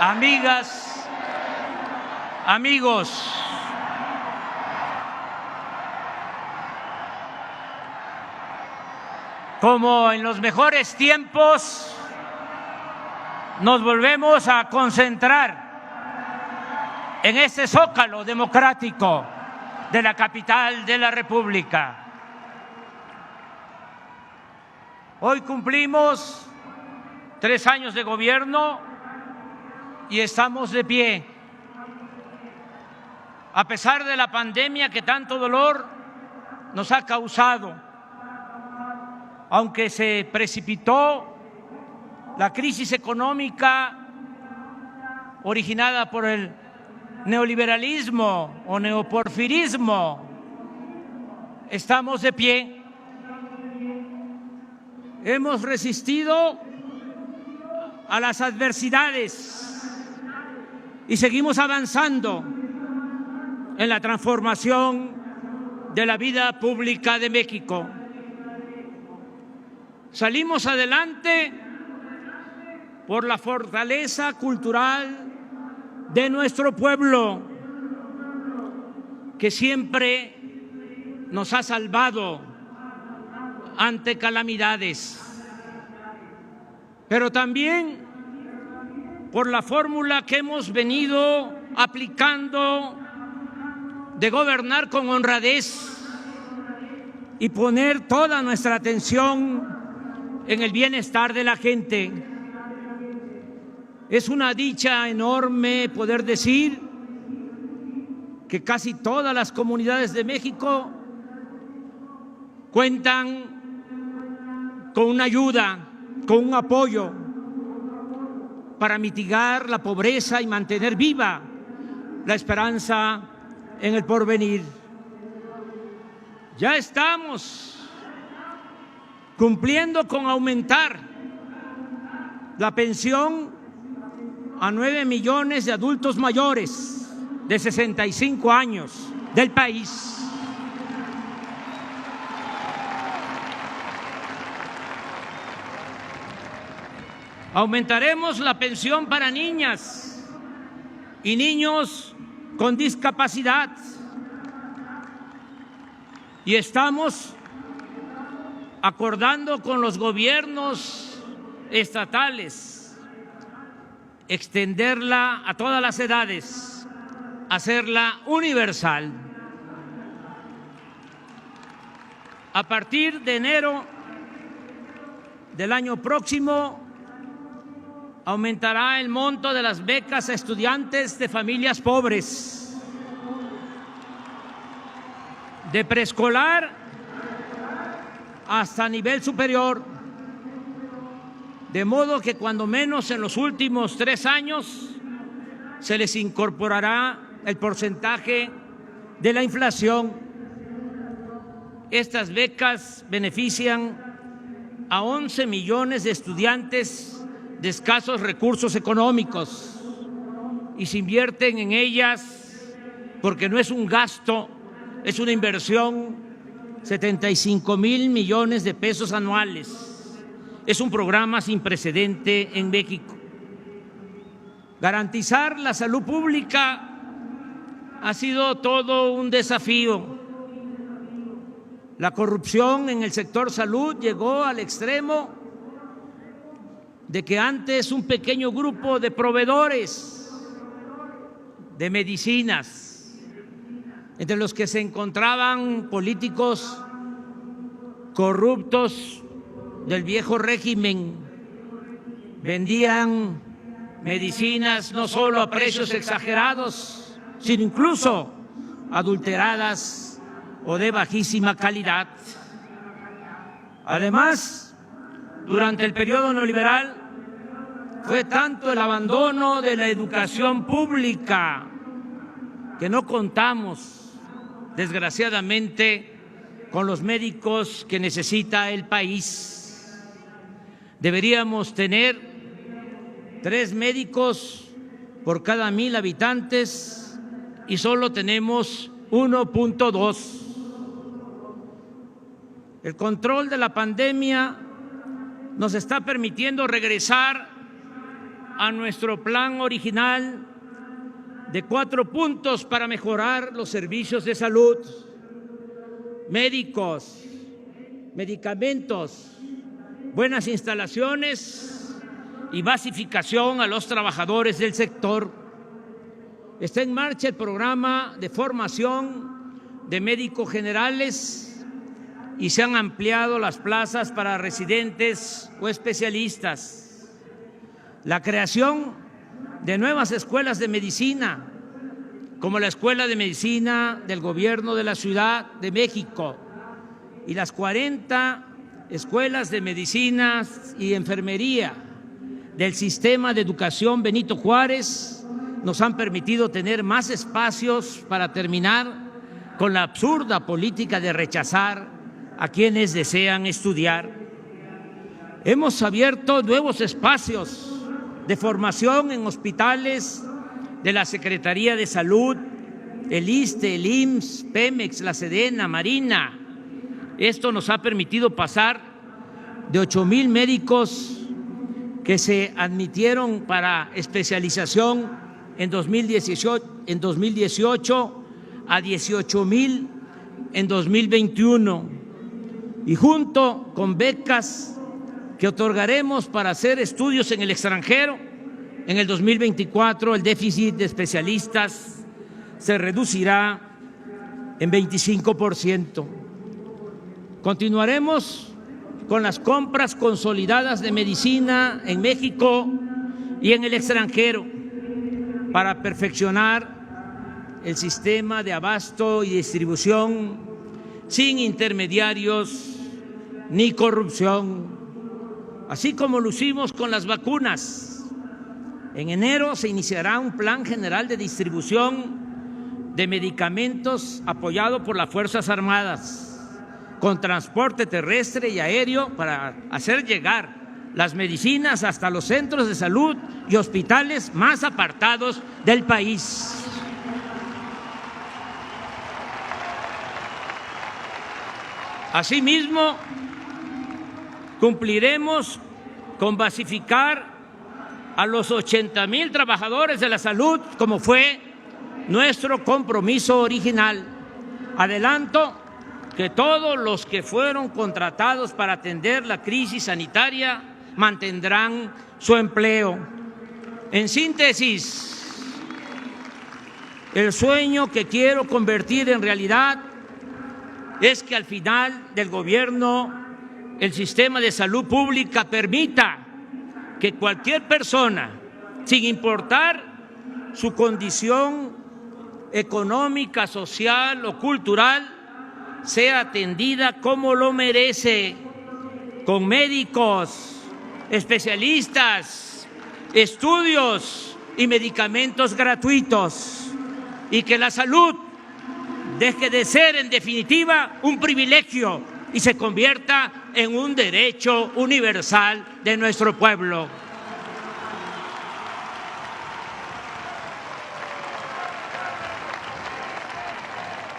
amigas, amigos, como en los mejores tiempos, nos volvemos a concentrar en este zócalo democrático de la capital de la República. Hoy cumplimos 3 años de gobierno y estamos de pie. A pesar de la pandemia que tanto dolor nos ha causado, aunque se precipitó la crisis económica originada por el neoliberalismo o neoporfirismo, estamos de pie. Hemos resistido a las adversidades y seguimos avanzando en la transformación de la vida pública de México. Salimos adelante por la fortaleza cultural de nuestro pueblo, que siempre nos ha salvado ante calamidades, pero también por la fórmula que hemos venido aplicando de gobernar con honradez y poner toda nuestra atención en el bienestar de la gente. Es una dicha enorme poder decir que casi todas las comunidades de México cuentan con una ayuda, con un apoyo para mitigar la pobreza y mantener viva la esperanza en el porvenir. Ya estamos cumpliendo con aumentar la pensión a 9 millones de adultos mayores de 65 años del país. Aumentaremos la pensión para niñas y niños con discapacidad. Y estamos acordando con los gobiernos estatales extenderla a todas las edades, hacerla universal. A partir de enero del año próximo, aumentará el monto de las becas a estudiantes de familias pobres, de preescolar hasta nivel superior, de modo que cuando menos en los últimos 3 años se les incorporará el porcentaje de la inflación. Estas becas benefician a 11 millones de estudiantes de escasos recursos económicos y se invierten en ellas porque no es un gasto, es una inversión, 75,000 millones de pesos anuales. Es un programa sin precedente en México. Garantizar la salud pública ha sido todo un desafío. La corrupción en el sector salud llegó al extremo de que antes un pequeño grupo de proveedores de medicinas, entre los que se encontraban políticos corruptos del viejo régimen, vendían medicinas no solo a precios exagerados, sino incluso adulteradas o de bajísima calidad. Además, durante el periodo neoliberal fue tanto el abandono de la educación pública que no contamos, desgraciadamente, con los médicos que necesita el país. Deberíamos tener 3 médicos por cada 1,000 habitantes y solo tenemos 1.2. El control de la pandemia nos está permitiendo regresar a nuestro plan original de 4 puntos para mejorar los servicios de salud, médicos, medicamentos, buenas instalaciones y basificación a los trabajadores del sector. Está en marcha el programa de formación de médicos generales y se han ampliado las plazas para residentes o especialistas. La creación de nuevas escuelas de medicina, como la Escuela de Medicina del Gobierno de la Ciudad de México y las 40 escuelas de medicina y enfermería del Sistema de Educación Benito Juárez, nos han permitido tener más espacios para terminar con la absurda política de rechazar a quienes desean estudiar. Hemos abierto nuevos espacios de formación en hospitales de la Secretaría de Salud, el ISSSTE, el IMSS, Pemex, la Sedena, Marina. Esto nos ha permitido pasar de 8,000 médicos que se admitieron para especialización en 2018 a 18,000 en 2021. Y junto con becas que otorgaremos para hacer estudios en el extranjero, en el 2024 el déficit de especialistas se reducirá en 25%. Continuaremos con las compras consolidadas de medicina en México y en el extranjero para perfeccionar el sistema de abasto y distribución sin intermediarios ni corrupción, así como lo hicimos con las vacunas. En enero se iniciará un plan general de distribución de medicamentos apoyado por las Fuerzas Armadas, con transporte terrestre y aéreo para hacer llegar las medicinas hasta los centros de salud y hospitales más apartados del país. Asimismo, cumpliremos con basificar a los 80,000 trabajadores de la salud, como fue nuestro compromiso original. Adelanto que todos los que fueron contratados para atender la crisis sanitaria mantendrán su empleo. En síntesis, el sueño que quiero convertir en realidad es que al final del gobierno el sistema de salud pública permita que cualquier persona, sin importar su condición económica, social o cultural, sea atendida como lo merece, con médicos, especialistas, estudios y medicamentos gratuitos, y que la salud deje de ser, en definitiva, un privilegio y se convierta en un derecho universal de nuestro pueblo.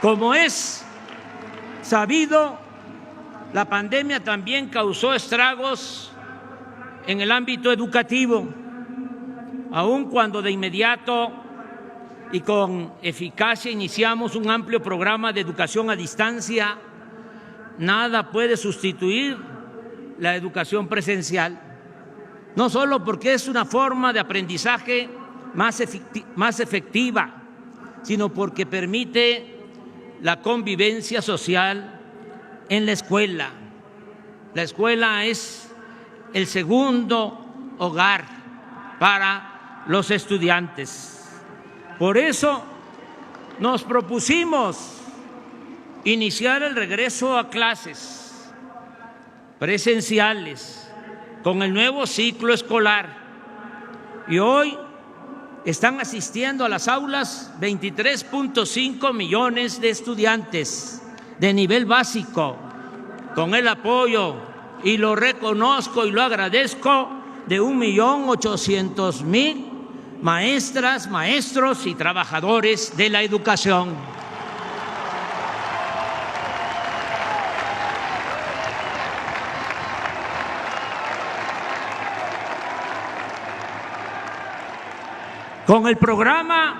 Como es sabido, la pandemia también causó estragos en el ámbito educativo, aun cuando de inmediato y con eficacia iniciamos un amplio programa de educación a distancia. Nada puede sustituir la educación presencial, no solo porque es una forma de aprendizaje más efectiva, sino porque permite la convivencia social en la escuela. La escuela es el segundo hogar para los estudiantes. Por eso nos propusimos iniciar el regreso a clases presenciales con el nuevo ciclo escolar. Y hoy están asistiendo a las aulas 23.5 millones de estudiantes de nivel básico, con el apoyo, y lo reconozco y lo agradezco, de 1.800.000 maestras, maestros y trabajadores de la educación. Con el programa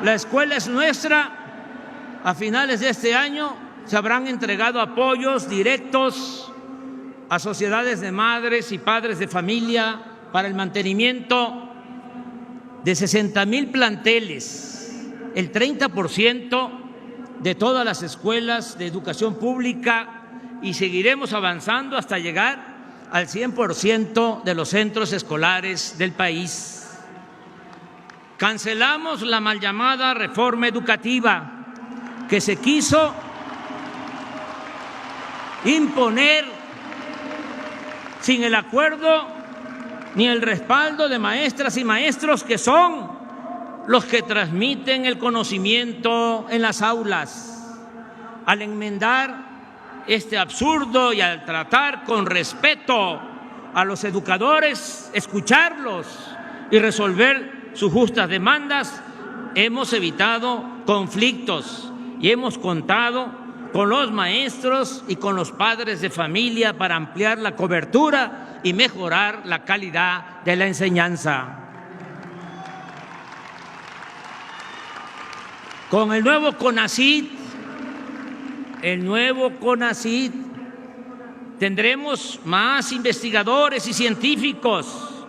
La Escuela es Nuestra, a finales de este año se habrán entregado apoyos directos a sociedades de madres y padres de familia para el mantenimiento de 60,000 planteles, el 30% de todas las escuelas de educación pública, y seguiremos avanzando hasta llegar al 100% de los centros escolares del país. Cancelamos la mal llamada reforma educativa que se quiso imponer sin el acuerdo ni el respaldo de maestras y maestros, que son los que transmiten el conocimiento en las aulas. Al enmendar este absurdo y al tratar con respeto a los educadores, escucharlos y resolver sus justas demandas, hemos evitado conflictos y hemos contado con los maestros y con los padres de familia para ampliar la cobertura y mejorar la calidad de la enseñanza. Con el nuevo CONACYT, tendremos más investigadores y científicos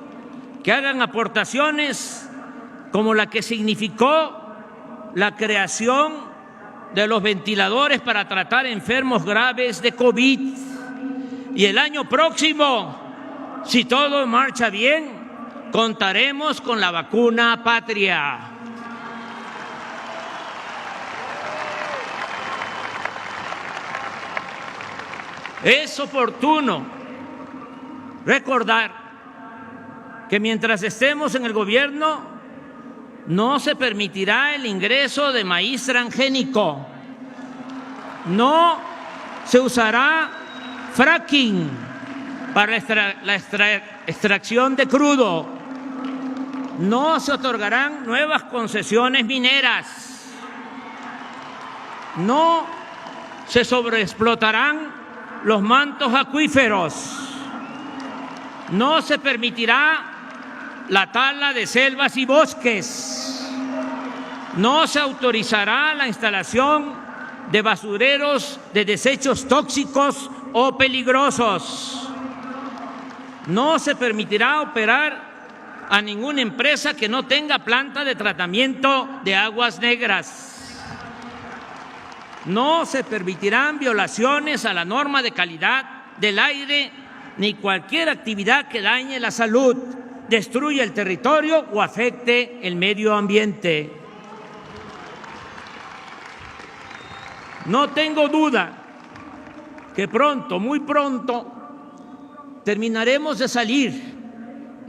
que hagan aportaciones como la que significó la creación de los ventiladores para tratar enfermos graves de COVID. Y el año próximo, si todo marcha bien, contaremos con la vacuna patria. Es oportuno recordar que mientras estemos en el gobierno no se permitirá el ingreso de maíz transgénico, no se usará fracking para la extracción de crudo, no se otorgarán nuevas concesiones mineras, no se sobreexplotarán los mantos acuíferos, no se permitirá la tala de selvas y bosques, no se autorizará la instalación de basureros de desechos tóxicos o peligrosos, no se permitirá operar a ninguna empresa que no tenga planta de tratamiento de aguas negras, no se permitirán violaciones a la norma de calidad del aire ni cualquier actividad que dañe la salud, destruya el territorio o afecte el medio ambiente. No tengo duda que pronto, muy pronto, terminaremos de salir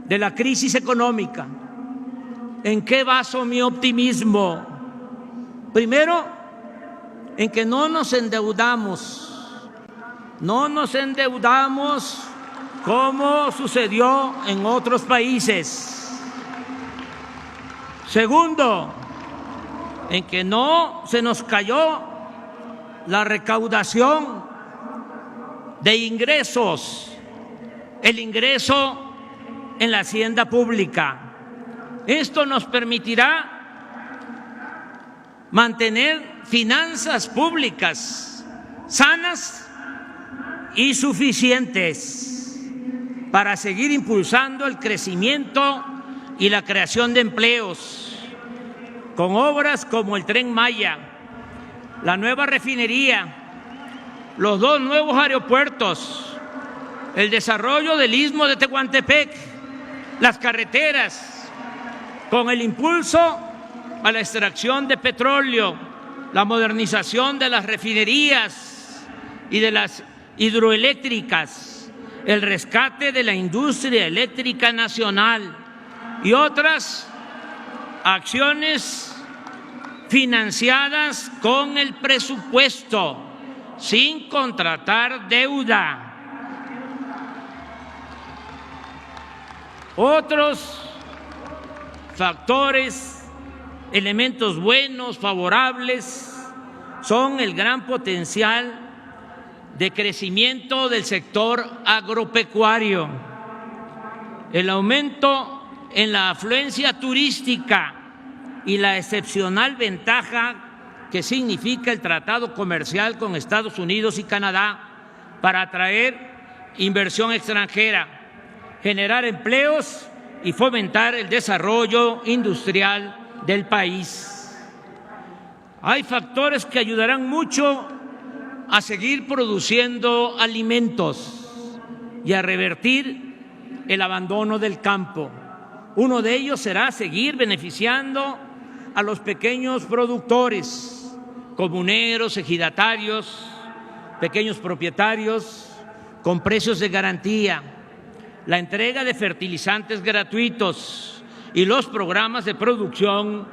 de la crisis económica. ¿En qué baso mi optimismo? Primero, en que no nos endeudamos como sucedió en otros países. Segundo, en que no se nos cayó la recaudación de ingresos, el ingreso en la hacienda pública. Esto nos permitirá mantener finanzas públicas sanas y suficientes para seguir impulsando el crecimiento y la creación de empleos, con obras como el Tren Maya, la nueva refinería, los 2 nuevos aeropuertos, el desarrollo del Istmo de Tehuantepec, las carreteras, con el impulso a la extracción de petróleo, la modernización de las refinerías y de las hidroeléctricas, el rescate de la industria eléctrica nacional y otras acciones financiadas con el presupuesto, sin contratar deuda. Otros factores, elementos buenos, favorables, son el gran potencial de crecimiento del sector agropecuario, el aumento en la afluencia turística y la excepcional ventaja que significa el tratado comercial con Estados Unidos y Canadá para atraer inversión extranjera, generar empleos y fomentar el desarrollo industrial del país. Hay factores que ayudarán mucho a seguir produciendo alimentos y a revertir el abandono del campo. Uno de ellos será seguir beneficiando a los pequeños productores, comuneros, ejidatarios, pequeños propietarios, con precios de garantía, la entrega de fertilizantes gratuitos y los programas de producción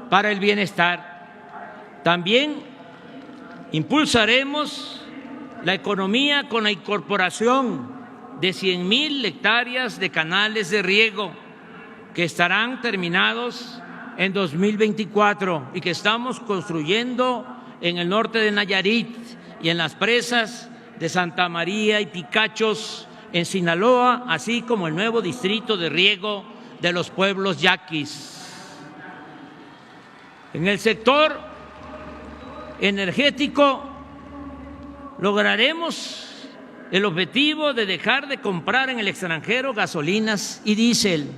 para el bienestar. También impulsaremos la economía con la incorporación de 100,000 hectáreas de canales de riego que estarán terminados en 2024 y que estamos construyendo en el norte de Nayarit y en las presas de Santa María y Picachos en Sinaloa, así como el nuevo distrito de riego de los pueblos yaquis. En el sector energético lograremos el objetivo de dejar de comprar en el extranjero gasolinas y diésel.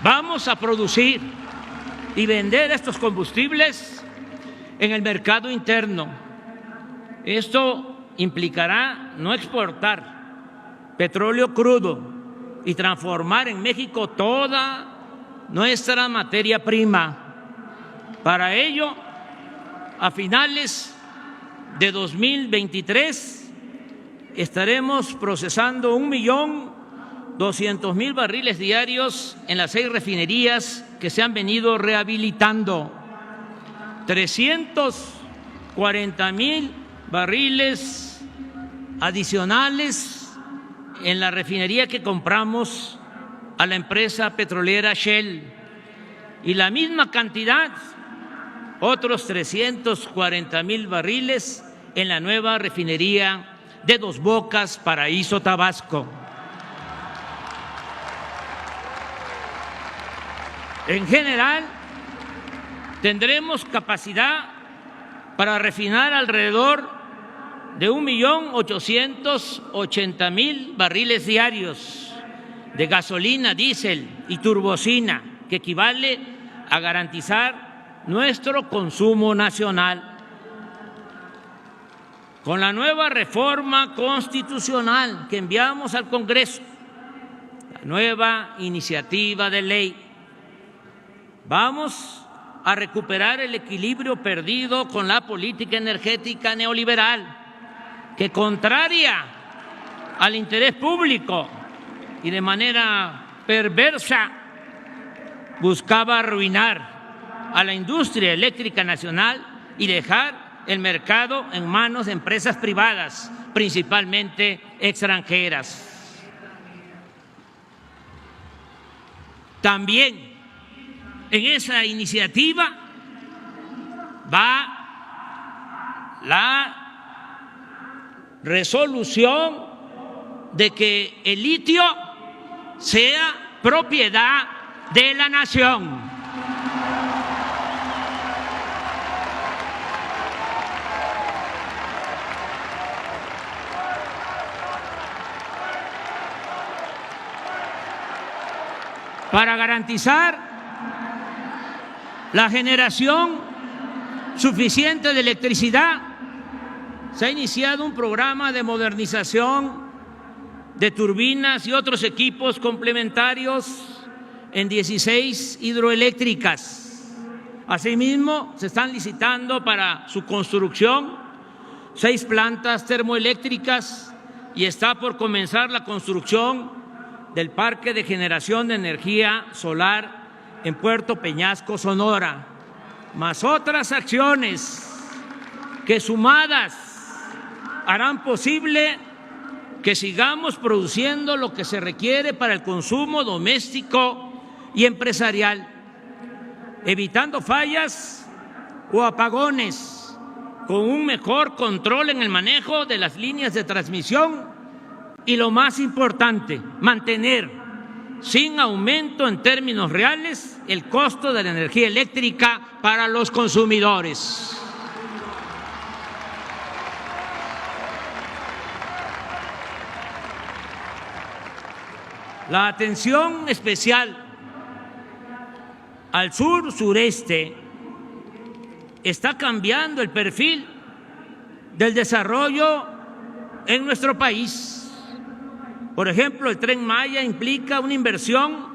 Vamos a producir y vender estos combustibles en el mercado interno. Esto implicará no exportar petróleo crudo y transformar en México toda nuestra materia prima. Para ello, a finales de 2023 estaremos procesando 1.200.000 barriles diarios en las 6 refinerías que se han venido rehabilitando, 340.000 barriles adicionales en la refinería que compramos a la empresa petrolera Shell y la misma cantidad, otros 340.000 barriles en la nueva refinería de Dos Bocas, Paraíso, Tabasco. En general, tendremos capacidad para refinar alrededor de 1.880.000 barriles diarios de gasolina, diésel y turbocina, que equivale a garantizar nuestro consumo nacional. Con la nueva reforma constitucional que enviamos al Congreso, la nueva iniciativa de ley, vamos a recuperar el equilibrio perdido con la política energética neoliberal, que contraria al interés público y de manera perversa buscaba arruinar a la industria eléctrica nacional y dejar el mercado en manos de empresas privadas, principalmente extranjeras. También en esa iniciativa va la resolución de que el litio sea propiedad de la nación. Para garantizar la generación suficiente de electricidad, se ha iniciado un programa de modernización de turbinas y otros equipos complementarios en 16 hidroeléctricas. Asimismo, se están licitando para su construcción 6 plantas termoeléctricas y está por comenzar la construcción del parque de generación de energía solar en Puerto Peñasco, Sonora, más otras acciones que sumadas harán posible que sigamos produciendo lo que se requiere para el consumo doméstico y empresarial, evitando fallas o apagones, con un mejor control en el manejo de las líneas de transmisión Y lo más importante, mantener sin aumento en términos reales el costo de la energía eléctrica para los consumidores. La atención especial al sur-sureste está cambiando el perfil del desarrollo en nuestro país. Por ejemplo, el Tren Maya implica una inversión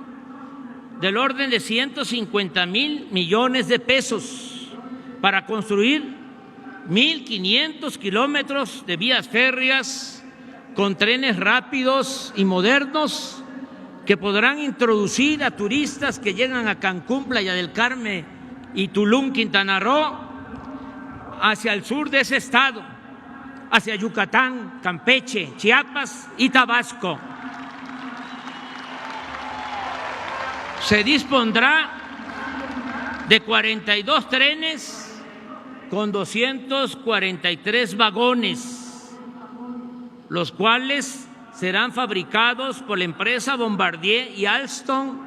del orden de 150,000 millones de pesos para construir 1,500 kilómetros de vías férreas con trenes rápidos y modernos que podrán introducir a turistas que llegan a Cancún, Playa del Carmen y Tulum, Quintana Roo, hacia el sur de ese estado, hacia Yucatán, Campeche, Chiapas y Tabasco. Se dispondrá de 42 trenes con 243 vagones, los cuales serán fabricados por la empresa Bombardier y Alstom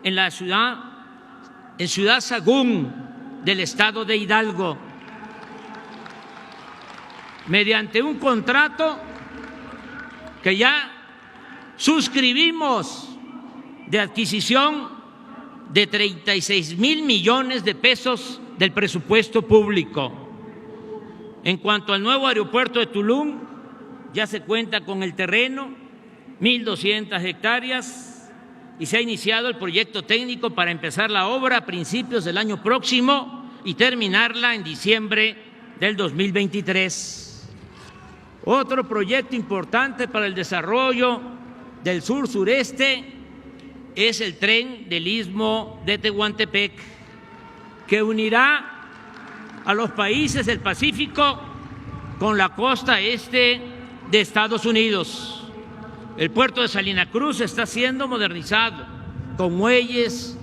en Ciudad Sagún del estado de Hidalgo, mediante un contrato que ya suscribimos de adquisición de 36,000 millones de pesos del presupuesto público. En cuanto al nuevo aeropuerto de Tulum, ya se cuenta con el terreno, 1,200 hectáreas, y se ha iniciado el proyecto técnico para empezar la obra a principios del año próximo y terminarla en diciembre del 2023. Otro proyecto importante para el desarrollo del sur-sureste es el tren del Istmo de Tehuantepec, que unirá a los países del Pacífico con la costa este de Estados Unidos. El puerto de Salina Cruz está siendo modernizado con muelles,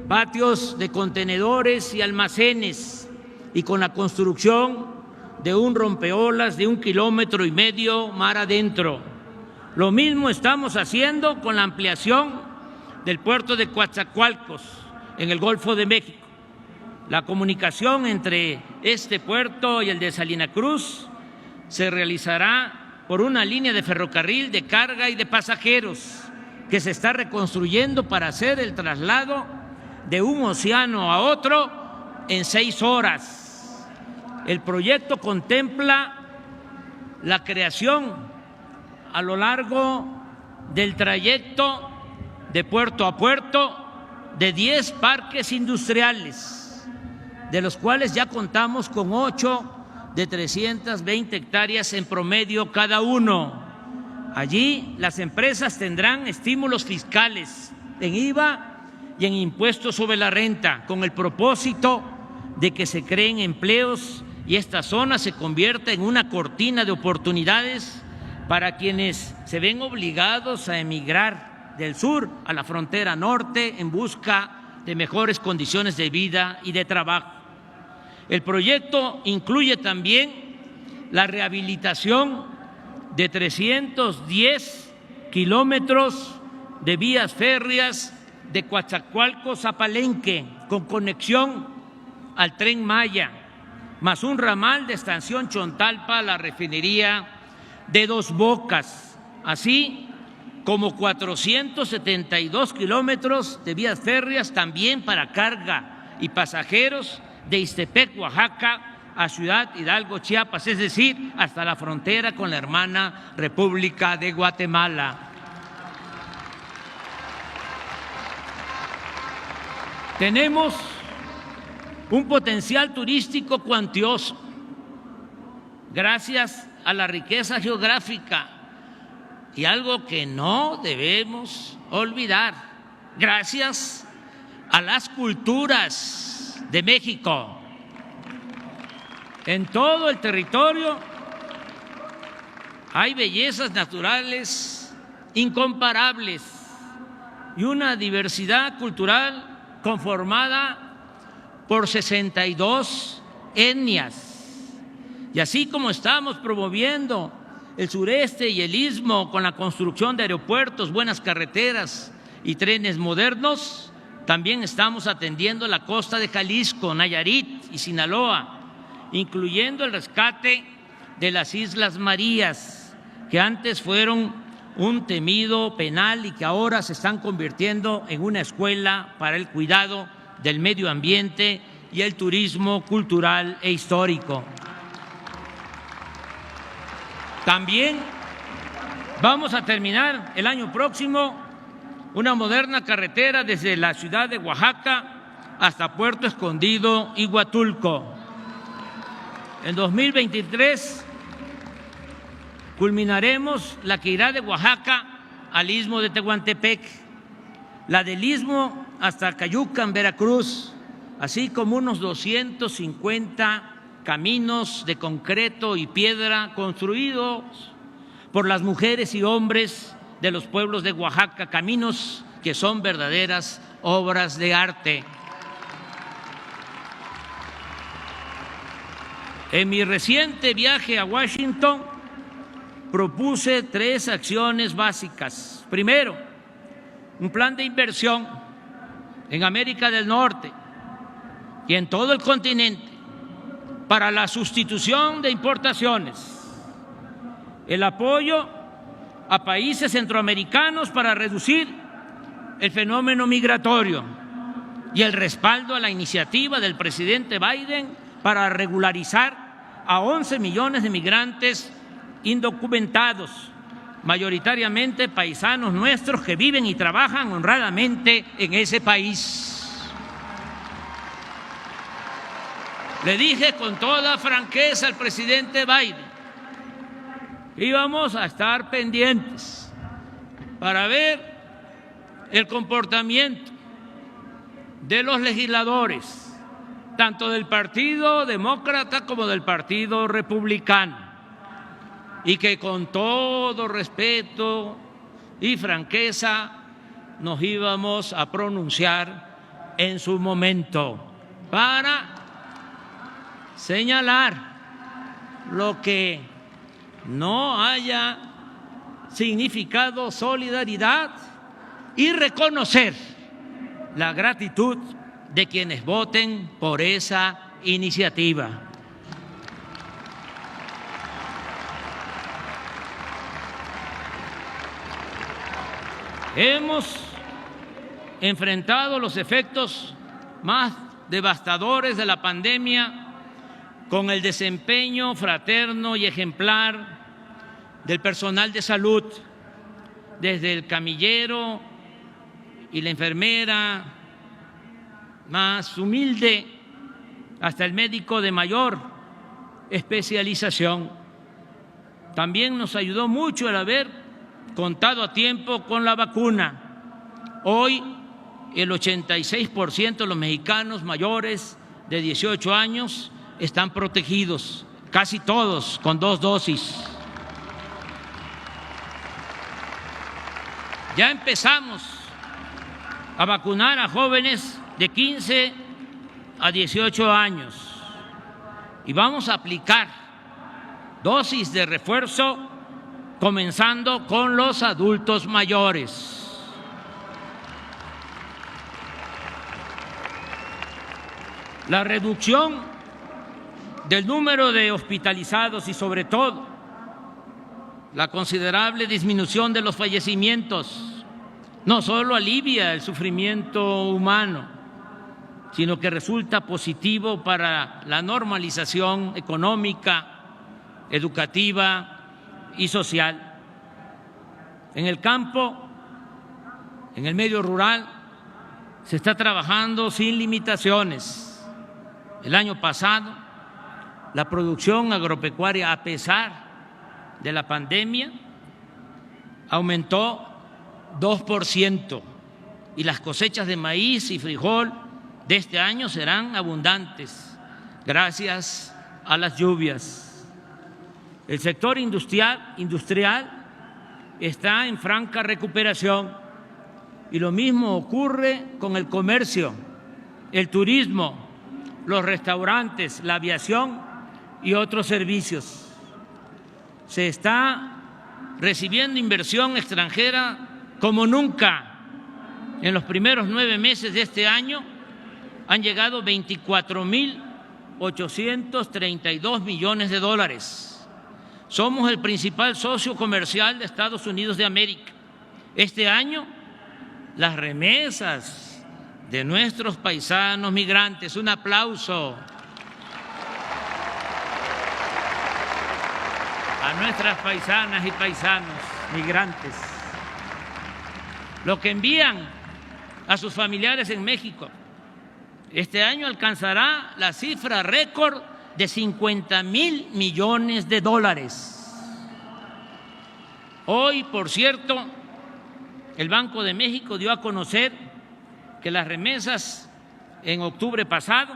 patios de contenedores y almacenes, y con la construcción de un rompeolas de 1,5 kilómetros mar adentro. Lo mismo estamos haciendo con la ampliación del puerto de Coatzacoalcos en el Golfo de México. La comunicación entre este puerto y el de Salina Cruz se realizará por una línea de ferrocarril de carga y de pasajeros que se está reconstruyendo para hacer el traslado de un océano a otro en 6 horas. El proyecto contempla la creación a lo largo del trayecto de puerto a puerto de 10 parques industriales, de los cuales ya contamos con 8 de 320 hectáreas en promedio cada uno. Allí las empresas tendrán estímulos fiscales en IVA y en impuestos sobre la renta, con el propósito de que se creen empleos y esta zona se convierta en una cortina de oportunidades para quienes se ven obligados a emigrar del sur a la frontera norte en busca de mejores condiciones de vida y de trabajo. El proyecto incluye también la rehabilitación de 310 kilómetros de vías férreas de Coatzacoalcos a Palenque con conexión al Tren Maya, más un ramal de Estación Chontalpa a la refinería de Dos Bocas, así como 472 kilómetros de vías férreas también para carga y pasajeros de Ixtepec, Oaxaca, a Ciudad Hidalgo, Chiapas, es decir, hasta la frontera con la hermana República de Guatemala. Tenemos un potencial turístico cuantioso, gracias a la riqueza geográfica, y algo que no debemos olvidar, gracias a las culturas de México. En todo el territorio hay bellezas naturales incomparables y una diversidad cultural conformada por 62 etnias. Y así como estamos promoviendo el sureste y el istmo con la construcción de aeropuertos, buenas carreteras y trenes modernos. También estamos atendiendo la costa de Jalisco, Nayarit y Sinaloa, incluyendo el rescate de las Islas Marías, que antes fueron un temido penal y que ahora se están convirtiendo en una escuela para el cuidado del medio ambiente y el turismo cultural e histórico. También vamos a terminar el año próximo una moderna carretera desde la ciudad de Oaxaca hasta Puerto Escondido y Huatulco. En 2023 culminaremos la que irá de Oaxaca al istmo de Tehuantepec, la del istmo hasta Cayucan, Veracruz, así como unos 250 caminos de concreto y piedra construidos por las mujeres y hombres de los pueblos de Oaxaca, caminos que son verdaderas obras de arte. En mi reciente viaje a Washington propuse 3 acciones básicas. Primero, un plan de inversión en América del Norte y en todo el continente para la sustitución de importaciones, el apoyo a países centroamericanos para reducir el fenómeno migratorio y el respaldo a la iniciativa del presidente Biden para regularizar a 11 millones de migrantes indocumentados, mayoritariamente paisanos nuestros que viven y trabajan honradamente en ese país. Le dije con toda franqueza al presidente Biden: íbamos a estar pendientes para ver el comportamiento de los legisladores, tanto del Partido Demócrata como del Partido Republicano, y que con todo respeto y franqueza nos íbamos a pronunciar en su momento para señalar lo que no haya significado solidaridad y reconocer la gratitud de quienes voten por esa iniciativa. Hemos enfrentado los efectos más devastadores de la pandemia con el desempeño fraterno y ejemplar del personal de salud, desde el camillero y la enfermera más humilde hasta el médico de mayor especialización. También nos ayudó mucho el haber contado a tiempo con la vacuna. Hoy el 86% de los mexicanos mayores de 18 años están protegidos, casi todos con 2 dosis. Ya empezamos a vacunar a jóvenes de 15 a 18 años y vamos a aplicar dosis de refuerzo comenzando con los adultos mayores. La reducción del número de hospitalizados y sobre todo la considerable disminución de los fallecimientos no solo alivia el sufrimiento humano, sino que resulta positivo para la normalización económica, educativa y social. En el campo, en el medio rural, se está trabajando sin limitaciones. El año pasado, la producción agropecuaria, a pesar de la pandemia, aumentó 2% y las cosechas de maíz y frijol de este año serán abundantes gracias a las lluvias. El sector industrial está en franca recuperación y lo mismo ocurre con el comercio, el turismo, los restaurantes, la aviación y otros servicios. se está recibiendo inversión extranjera como nunca. En los primeros 9 meses de este año han llegado 24.832 millones de dólares. Somos el principal socio comercial de Estados Unidos de América. Este año, las remesas de nuestros paisanos migrantes, un aplauso a nuestras paisanas y paisanos migrantes, lo que envían a sus familiares en México, este año alcanzará la cifra récord de 50,000 millones de dólares. Hoy, por cierto, el Banco de México dio a conocer que las remesas en octubre pasado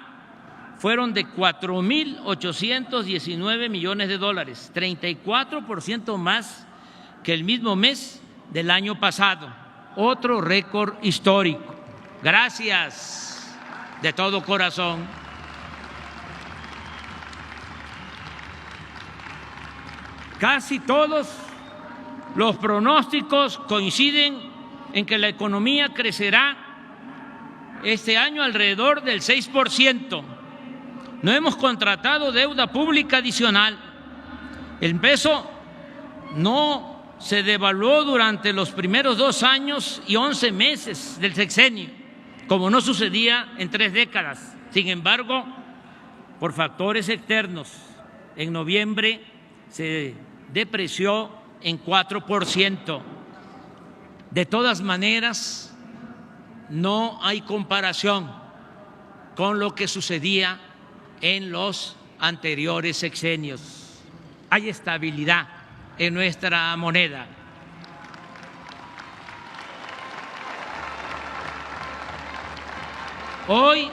fueron de 4.819 millones de dólares, 34% más que el mismo mes del año pasado. Otro récord histórico. Gracias de todo corazón. Casi todos los pronósticos coinciden en que la economía crecerá este año alrededor del 6%. No hemos contratado deuda pública adicional. El peso no se devaluó durante los primeros 2 años y 11 meses del sexenio, como no sucedía en 3 décadas. Sin embargo, por factores externos, en noviembre se depreció en 4%. De todas maneras, no hay comparación con lo que sucedía en los anteriores sexenios. Hay estabilidad en nuestra moneda. Hoy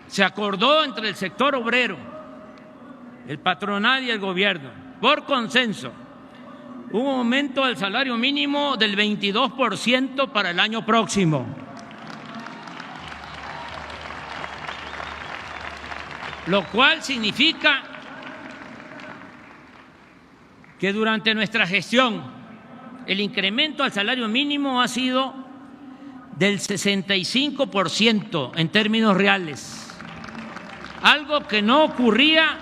se acordó entre el sector obrero, el patronal y el gobierno, por consenso, un aumento al salario mínimo del 22% para el año próximo. Lo cual significa que durante nuestra gestión el incremento al salario mínimo ha sido del 65% en términos reales, algo que no ocurría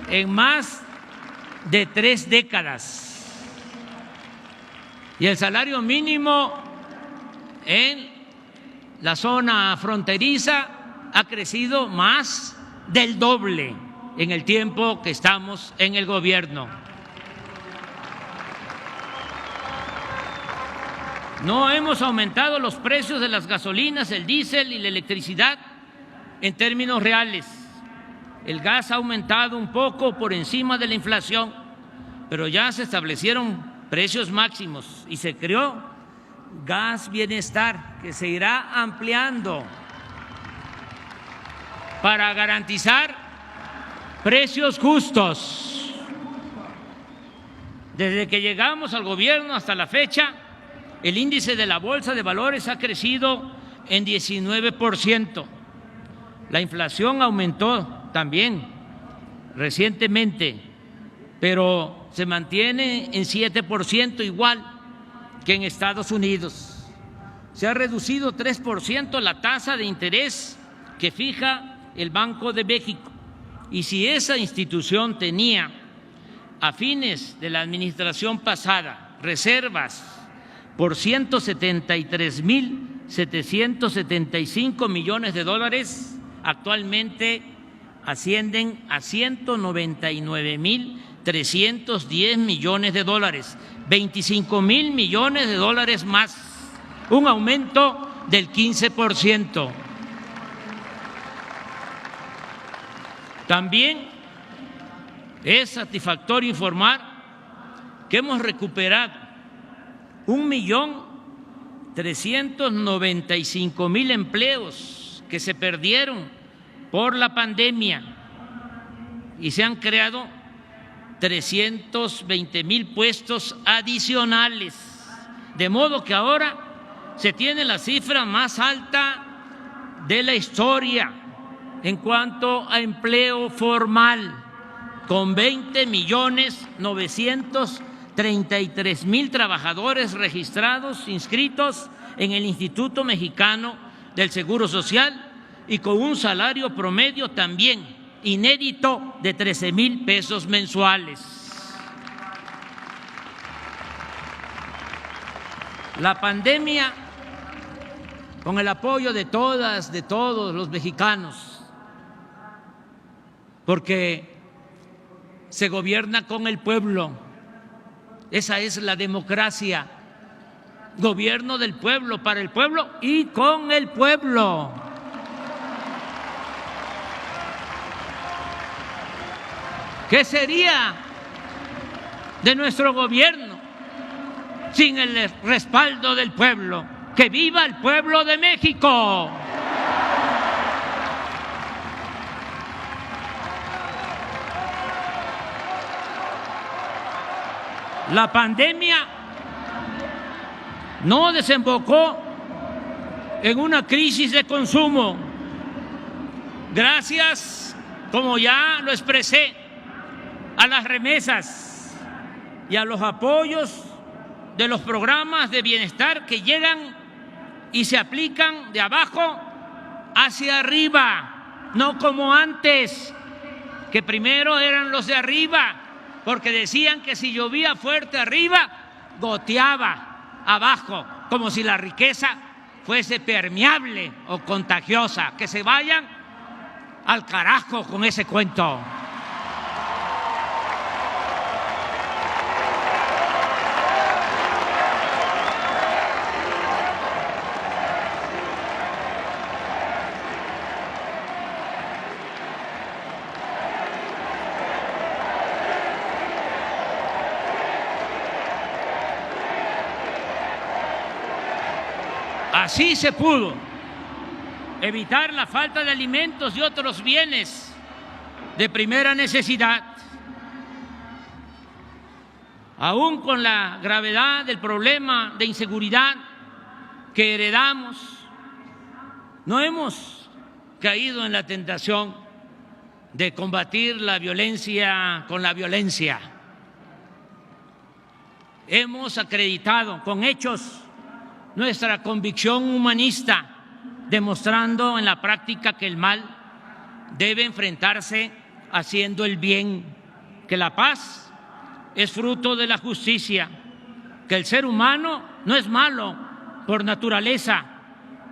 en más de 3 décadas. Y el salario mínimo en la zona fronteriza ha crecido más del doble en el tiempo que estamos en el gobierno. No hemos aumentado los precios de las gasolinas, el diésel y la electricidad en términos reales. El gas ha aumentado un poco por encima de la inflación, pero ya se establecieron precios máximos y se creó Gas Bienestar, que se irá ampliando para garantizar precios justos. Desde que llegamos al gobierno hasta la fecha, el índice de la Bolsa de Valores ha crecido en 19%. La inflación aumentó también recientemente, pero se mantiene en 7%, igual que en Estados Unidos. Se ha reducido 3% la tasa de interés que fija el Banco de México. Y si esa institución tenía a fines de la administración pasada reservas por 173.775 millones de dólares, actualmente ascienden a 199.310 millones de dólares, 25,000 millones de dólares más, un aumento del 15%. También es satisfactorio informar que hemos recuperado 1.395.000 empleos que se perdieron por la pandemia y se han creado 320,000 puestos adicionales, de modo que ahora se tiene la cifra más alta de la historia en cuanto a empleo formal, con 20.933.000 trabajadores registrados, inscritos en el Instituto Mexicano del Seguro Social y con un salario promedio también inédito de 13,000 pesos mensuales. La pandemia, con el apoyo de todas, de todos los mexicanos, porque se gobierna con el pueblo, esa es la democracia, gobierno del pueblo, para el pueblo y con el pueblo. ¿Qué sería de nuestro gobierno sin el respaldo del pueblo? ¡Que viva el pueblo de México! La pandemia no desembocó en una crisis de consumo. Gracias, como ya lo expresé, a las remesas y a los apoyos de los programas de bienestar que llegan y se aplican de abajo hacia arriba, no como antes, que primero eran los de arriba, porque decían que si llovía fuerte arriba, goteaba abajo, como si la riqueza fuese permeable o contagiosa. Que se vayan al carajo con ese cuento. Así se pudo evitar la falta de alimentos y otros bienes de primera necesidad. Aún con la gravedad del problema de inseguridad que heredamos, no hemos caído en la tentación de combatir la violencia con la violencia. Hemos acreditado con hechos nuestra convicción humanista, demostrando en la práctica que el mal debe enfrentarse haciendo el bien, que la paz es fruto de la justicia, que el ser humano no es malo por naturaleza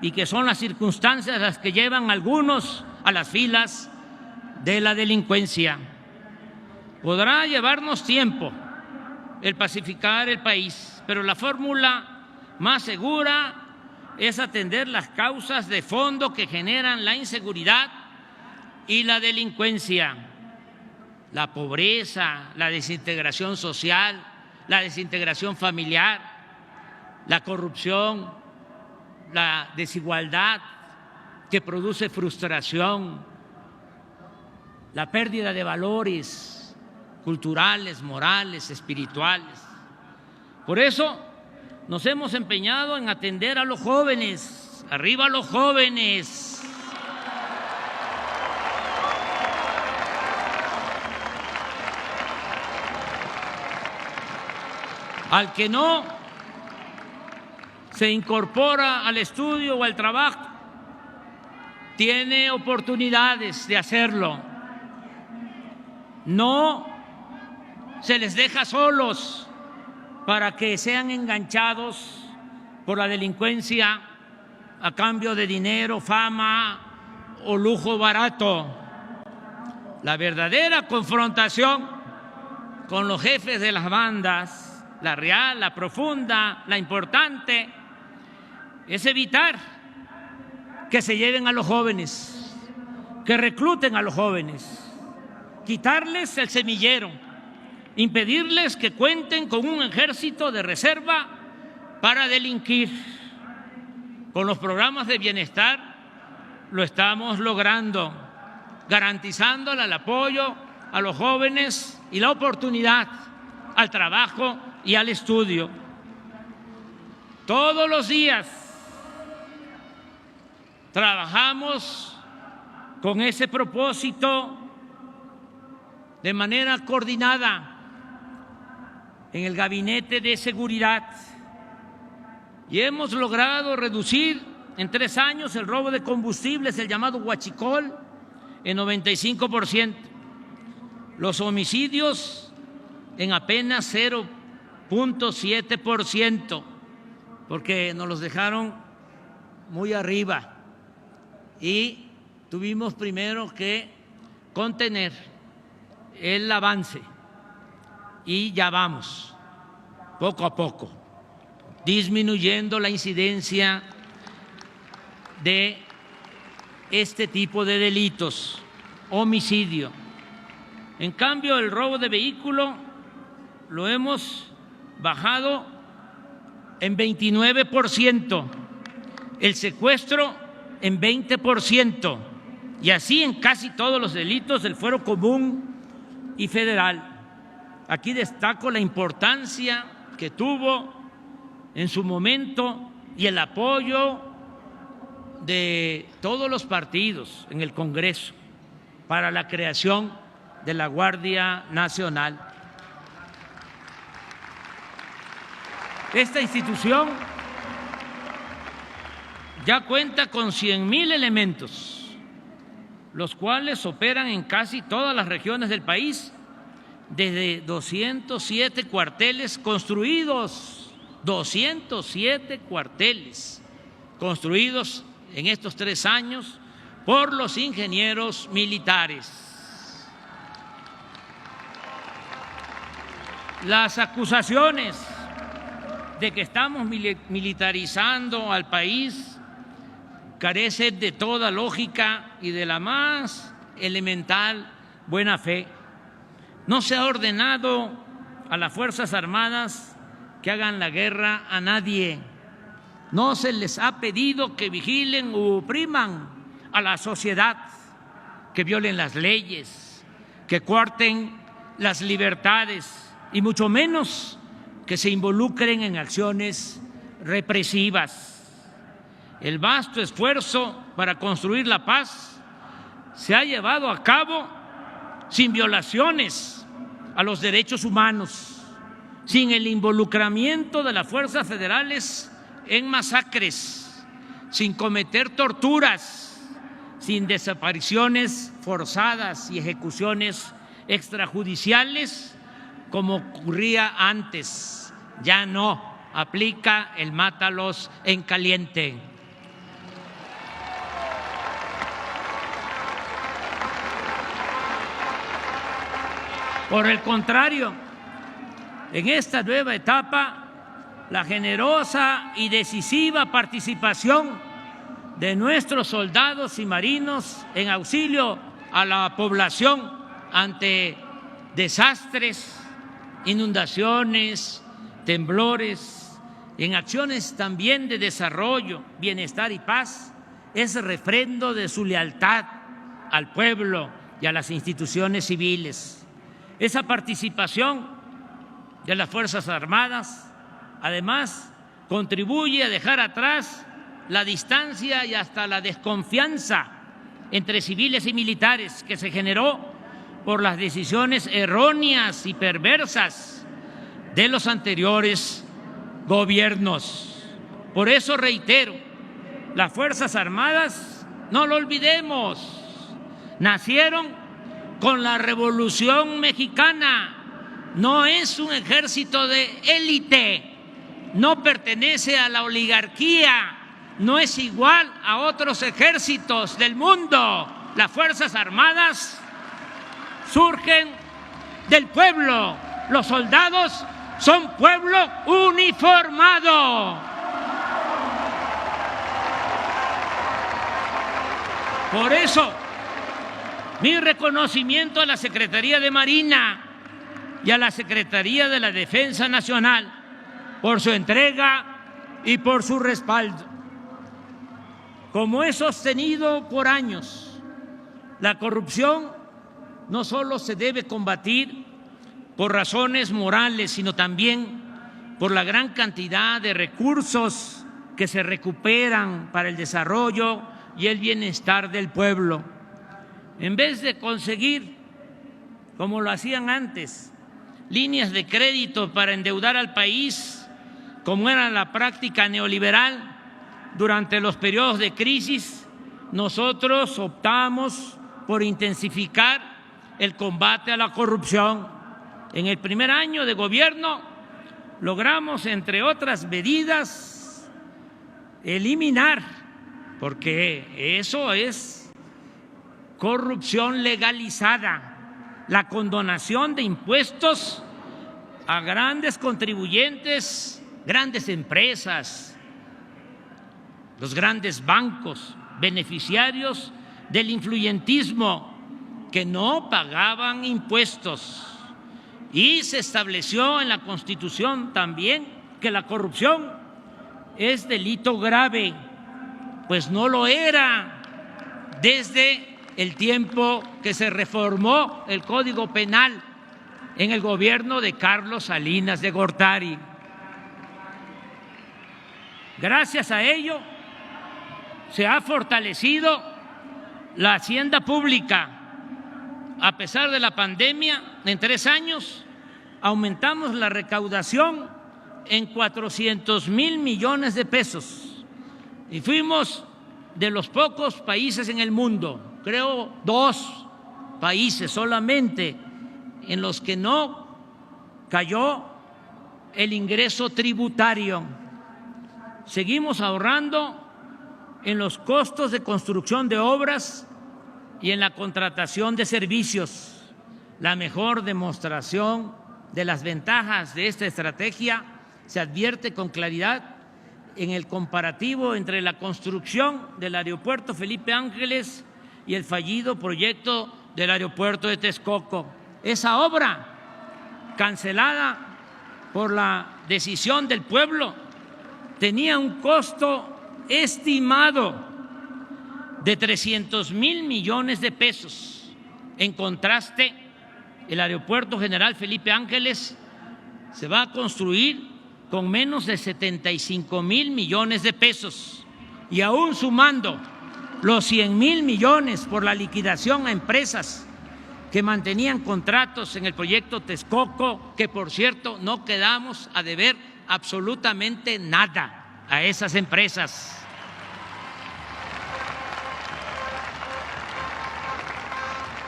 y que son las circunstancias las que llevan a algunos a las filas de la delincuencia. Podrá llevarnos tiempo el pacificar el país, pero la fórmula más segura es atender las causas de fondo que generan la inseguridad y la delincuencia: la pobreza, la desintegración social, la desintegración familiar, la corrupción, la desigualdad que produce frustración, la pérdida de valores culturales, morales, espirituales. Por eso nos hemos empeñado en atender a los jóvenes. ¡Arriba los jóvenes! Al que no se incorpora al estudio o al trabajo, tiene oportunidades de hacerlo. No se les deja solos para que sean enganchados por la delincuencia a cambio de dinero, fama o lujo barato. La verdadera confrontación con los jefes de las bandas, la real, la profunda, la importante, es evitar que se lleven a los jóvenes, que recluten a los jóvenes, quitarles el semillero, impedirles que cuenten con un ejército de reserva para delinquir. Con los programas de bienestar lo estamos logrando, garantizándole el apoyo a los jóvenes y la oportunidad al trabajo y al estudio. Todos los días trabajamos con ese propósito de manera coordinada en el Gabinete de Seguridad y hemos logrado reducir en 3 años el robo de combustibles, el llamado huachicol, en 95%. Los homicidios en apenas 0.7%, porque nos los dejaron muy arriba y tuvimos primero que contener el avance y ya vamos poco a poco disminuyendo la incidencia de este tipo de delitos, homicidio. En cambio, el robo de vehículo lo hemos bajado en 29%, el secuestro en 20%, y así en casi todos los delitos del fuero común y federal. Aquí destaco la importancia que tuvo en su momento y el apoyo de todos los partidos en el Congreso para la creación de la Guardia Nacional. Esta institución ya cuenta con 100,000 elementos, los cuales operan en casi todas las regiones del país, desde 207 cuarteles construidos, 207 cuarteles construidos en estos 3 años por los ingenieros militares. Las acusaciones de que estamos militarizando al país carecen de toda lógica y de la más elemental buena fe. No se ha ordenado a las Fuerzas Armadas que hagan la guerra a nadie. No se les ha pedido que vigilen u opriman a la sociedad, que violen las leyes, que coarten las libertades y mucho menos que se involucren en acciones represivas. El vasto esfuerzo para construir la paz se ha llevado a cabo sin violaciones a los derechos humanos, sin el involucramiento de las fuerzas federales en masacres, sin cometer torturas, sin desapariciones forzadas y ejecuciones extrajudiciales como ocurría antes. Ya no aplica el mátalos en caliente. Por el contrario, en esta nueva etapa, la generosa y decisiva participación de nuestros soldados y marinos en auxilio a la población ante desastres, inundaciones, temblores, en acciones también de desarrollo, bienestar y paz, es refrendo de su lealtad al pueblo y a las instituciones civiles. Esa participación de las Fuerzas Armadas, además, contribuye a dejar atrás la distancia y hasta la desconfianza entre civiles y militares que se generó por las decisiones erróneas y perversas de los anteriores gobiernos. Por eso reitero, las Fuerzas Armadas, no lo olvidemos, nacieron con la Revolución Mexicana. No es un ejército de élite, no pertenece a la oligarquía, no es igual a otros ejércitos del mundo. Las Fuerzas Armadas surgen del pueblo, los soldados son pueblo uniformado. Por eso, mi reconocimiento a la Secretaría de Marina y a la Secretaría de la Defensa Nacional por su entrega y por su respaldo. Como he sostenido por años, la corrupción no solo se debe combatir por razones morales, sino también por la gran cantidad de recursos que se recuperan para el desarrollo y el bienestar del pueblo. En vez de conseguir como lo hacían antes, líneas de crédito para endeudar al país, como era la práctica neoliberal durante los periodos de crisis. Nosotros optamos por intensificar el combate a la corrupción. En el primer año de gobierno logramos, entre otras medidas, eliminar, porque eso es corrupción legalizada, la condonación de impuestos a grandes contribuyentes, grandes empresas, los grandes bancos, beneficiarios del influyentismo, que no pagaban impuestos. Y se estableció en la Constitución también que la corrupción es delito grave, pues no lo era desde el tiempo que se reformó el Código Penal en el gobierno de Carlos Salinas de Gortari. Gracias a ello se ha fortalecido la hacienda pública. A pesar de la pandemia, en 3 años aumentamos la recaudación en 400,000 millones de pesos y fuimos de los pocos países en el mundo, creo 2 países solamente, en los que no cayó el ingreso tributario. Seguimos ahorrando en los costos de construcción de obras y en la contratación de servicios. La mejor demostración de las ventajas de esta estrategia se advierte con claridad en el comparativo entre la construcción del aeropuerto Felipe Ángeles y el fallido proyecto del aeropuerto de Texcoco. Esa obra, cancelada por la decisión del pueblo, tenía un costo estimado de 300,000 millones de pesos. En contraste, el Aeropuerto General Felipe Ángeles se va a construir con menos de 75,000 millones de pesos, y aún sumando los 100,000 millones por la liquidación a empresas que mantenían contratos en el proyecto Texcoco, que por cierto no quedamos a deber absolutamente nada a esas empresas.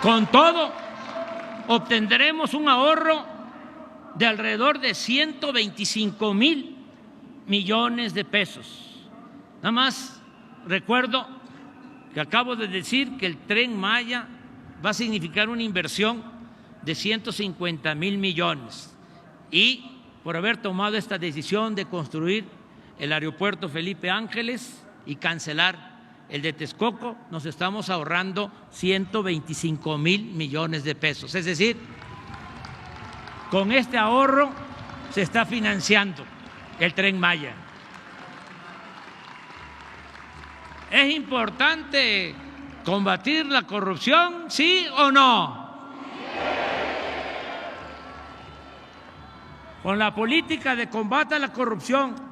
Con todo, obtendremos un ahorro de alrededor de 125,000 millones de pesos. Nada más recuerdo que acabo de decir que el Tren Maya va a significar una inversión de 150,000 millones, y por haber tomado esta decisión de construir el aeropuerto Felipe Ángeles y cancelar el de Texcoco, nos estamos ahorrando 125,000 millones de pesos. Es decir, con este ahorro se está financiando el Tren Maya. ¿Es importante combatir la corrupción, sí o no? Con la política de combate a la corrupción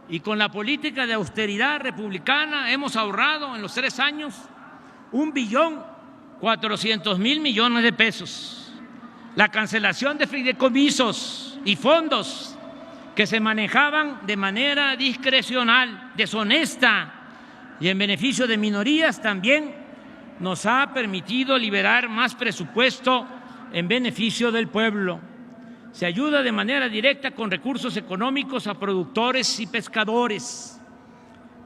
y con la política de austeridad republicana hemos ahorrado en los 3 años 1.400.000 millones de pesos. La cancelación de fideicomisos y fondos que se manejaban de manera discrecional, deshonesta y en beneficio de minorías también nos ha permitido liberar más presupuesto en beneficio del pueblo. Se ayuda de manera directa con recursos económicos a productores y pescadores.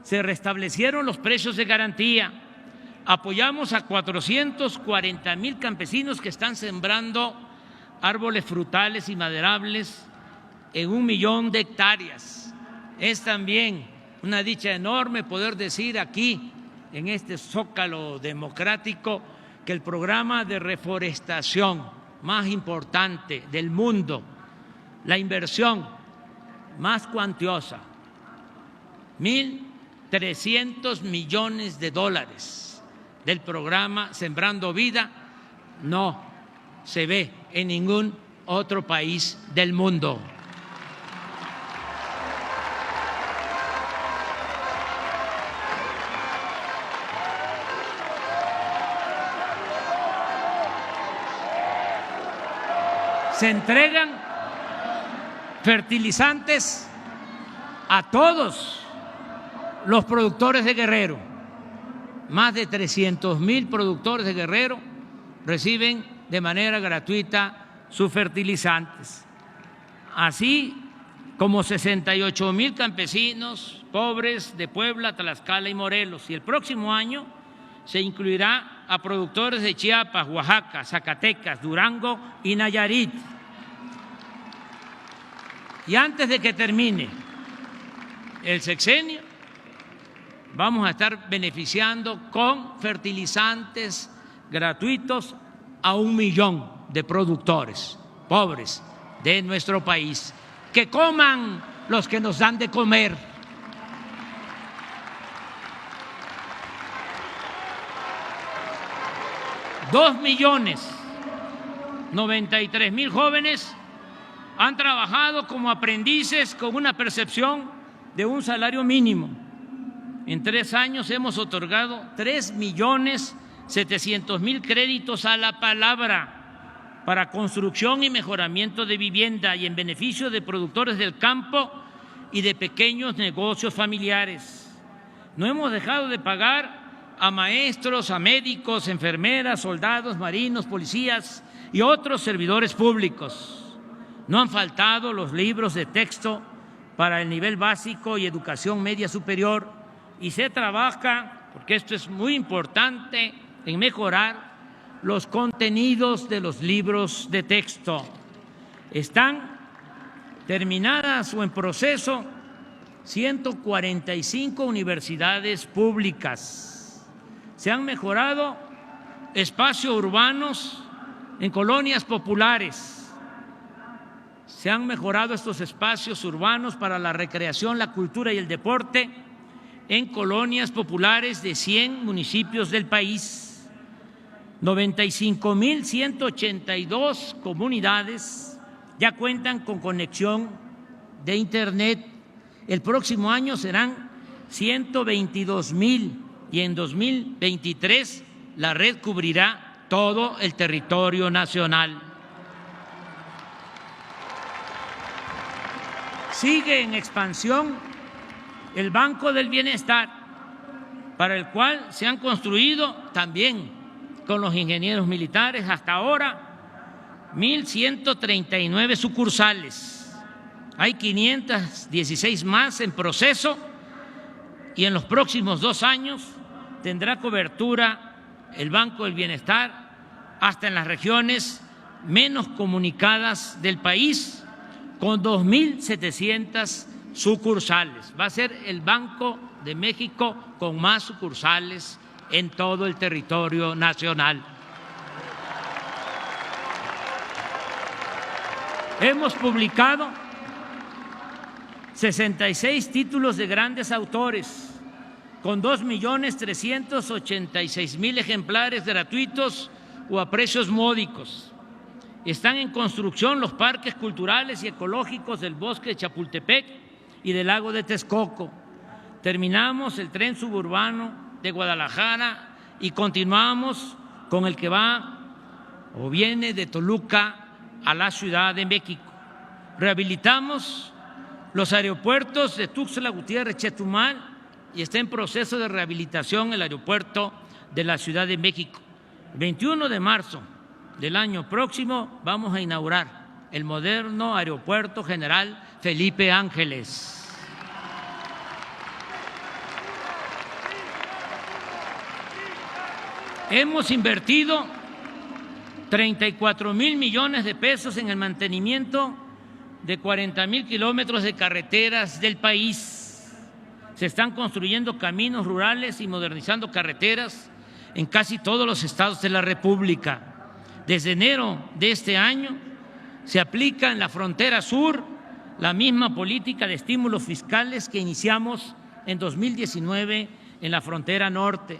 Se restablecieron los precios de garantía. Apoyamos a 440,000 campesinos que están sembrando árboles frutales y maderables en 1 millón de hectáreas. Es también una dicha enorme poder decir aquí, en este zócalo democrático, que el programa de reforestación más importante del mundo, la inversión más cuantiosa, 1.300 millones de dólares del programa Sembrando Vida, no se ve en ningún otro país del mundo. Se entregan fertilizantes a todos los productores de Guerrero. Más de 300,000 productores de Guerrero reciben de manera gratuita sus fertilizantes, así como 68,000 campesinos pobres de Puebla, Tlaxcala y Morelos. Y el próximo año se incluirá a productores de Chiapas, Oaxaca, Zacatecas, Durango y Nayarit. Y antes de que termine el sexenio, vamos a estar beneficiando con fertilizantes gratuitos a 1 millón de productores pobres de nuestro país. Que coman los que nos dan de comer. $2,093,000 jóvenes han trabajado como aprendices con una percepción de un salario mínimo. En 3 años hemos otorgado 3,700,000 créditos a la palabra para construcción y mejoramiento de vivienda y en beneficio de productores del campo y de pequeños negocios familiares. No hemos dejado de pagar a maestros, a médicos, enfermeras, soldados, marinos, policías y otros servidores públicos. No han faltado los libros de texto para el nivel básico y educación media superior, y se trabaja, porque esto es muy importante, en mejorar los contenidos de los libros de texto. Están terminadas o en proceso 145 universidades públicas. Se han mejorado espacios urbanos en colonias populares. Se han mejorado estos espacios urbanos para la recreación, la cultura y el deporte en colonias populares de 100 municipios del país. 95,182 comunidades ya cuentan con conexión de Internet. El próximo año serán 122,000 y en 2023 la red cubrirá todo el territorio nacional. Sigue en expansión el Banco del Bienestar, para el cual se han construido también con los ingenieros militares hasta ahora 1,139 sucursales. Hay 516 más en proceso y en los próximos 2 años tendrá cobertura el Banco del Bienestar hasta en las regiones menos comunicadas del país, con 2,700 sucursales. Va a ser el Banco de México con más sucursales en todo el territorio nacional. Hemos publicado 66 títulos de grandes autores con 2,386,000 ejemplares gratuitos o a precios módicos. Están en construcción los parques culturales y ecológicos del Bosque de Chapultepec y del Lago de Texcoco. Terminamos el tren suburbano de Guadalajara y continuamos con el que va o viene de Toluca a la Ciudad de México. Rehabilitamos los aeropuertos de Tuxtla Gutiérrez, Chetumal, y está en proceso de rehabilitación el aeropuerto de la Ciudad de México. El 21 de marzo del año próximo vamos a inaugurar el moderno Aeropuerto General Felipe Ángeles. Hemos invertido 34,000 millones de pesos en el mantenimiento de 40,000 kilómetros de carreteras del país. Se están construyendo caminos rurales y modernizando carreteras en casi todos los estados de la República. Desde enero de este año se aplica en la frontera sur la misma política de estímulos fiscales que iniciamos en 2019 en la frontera norte.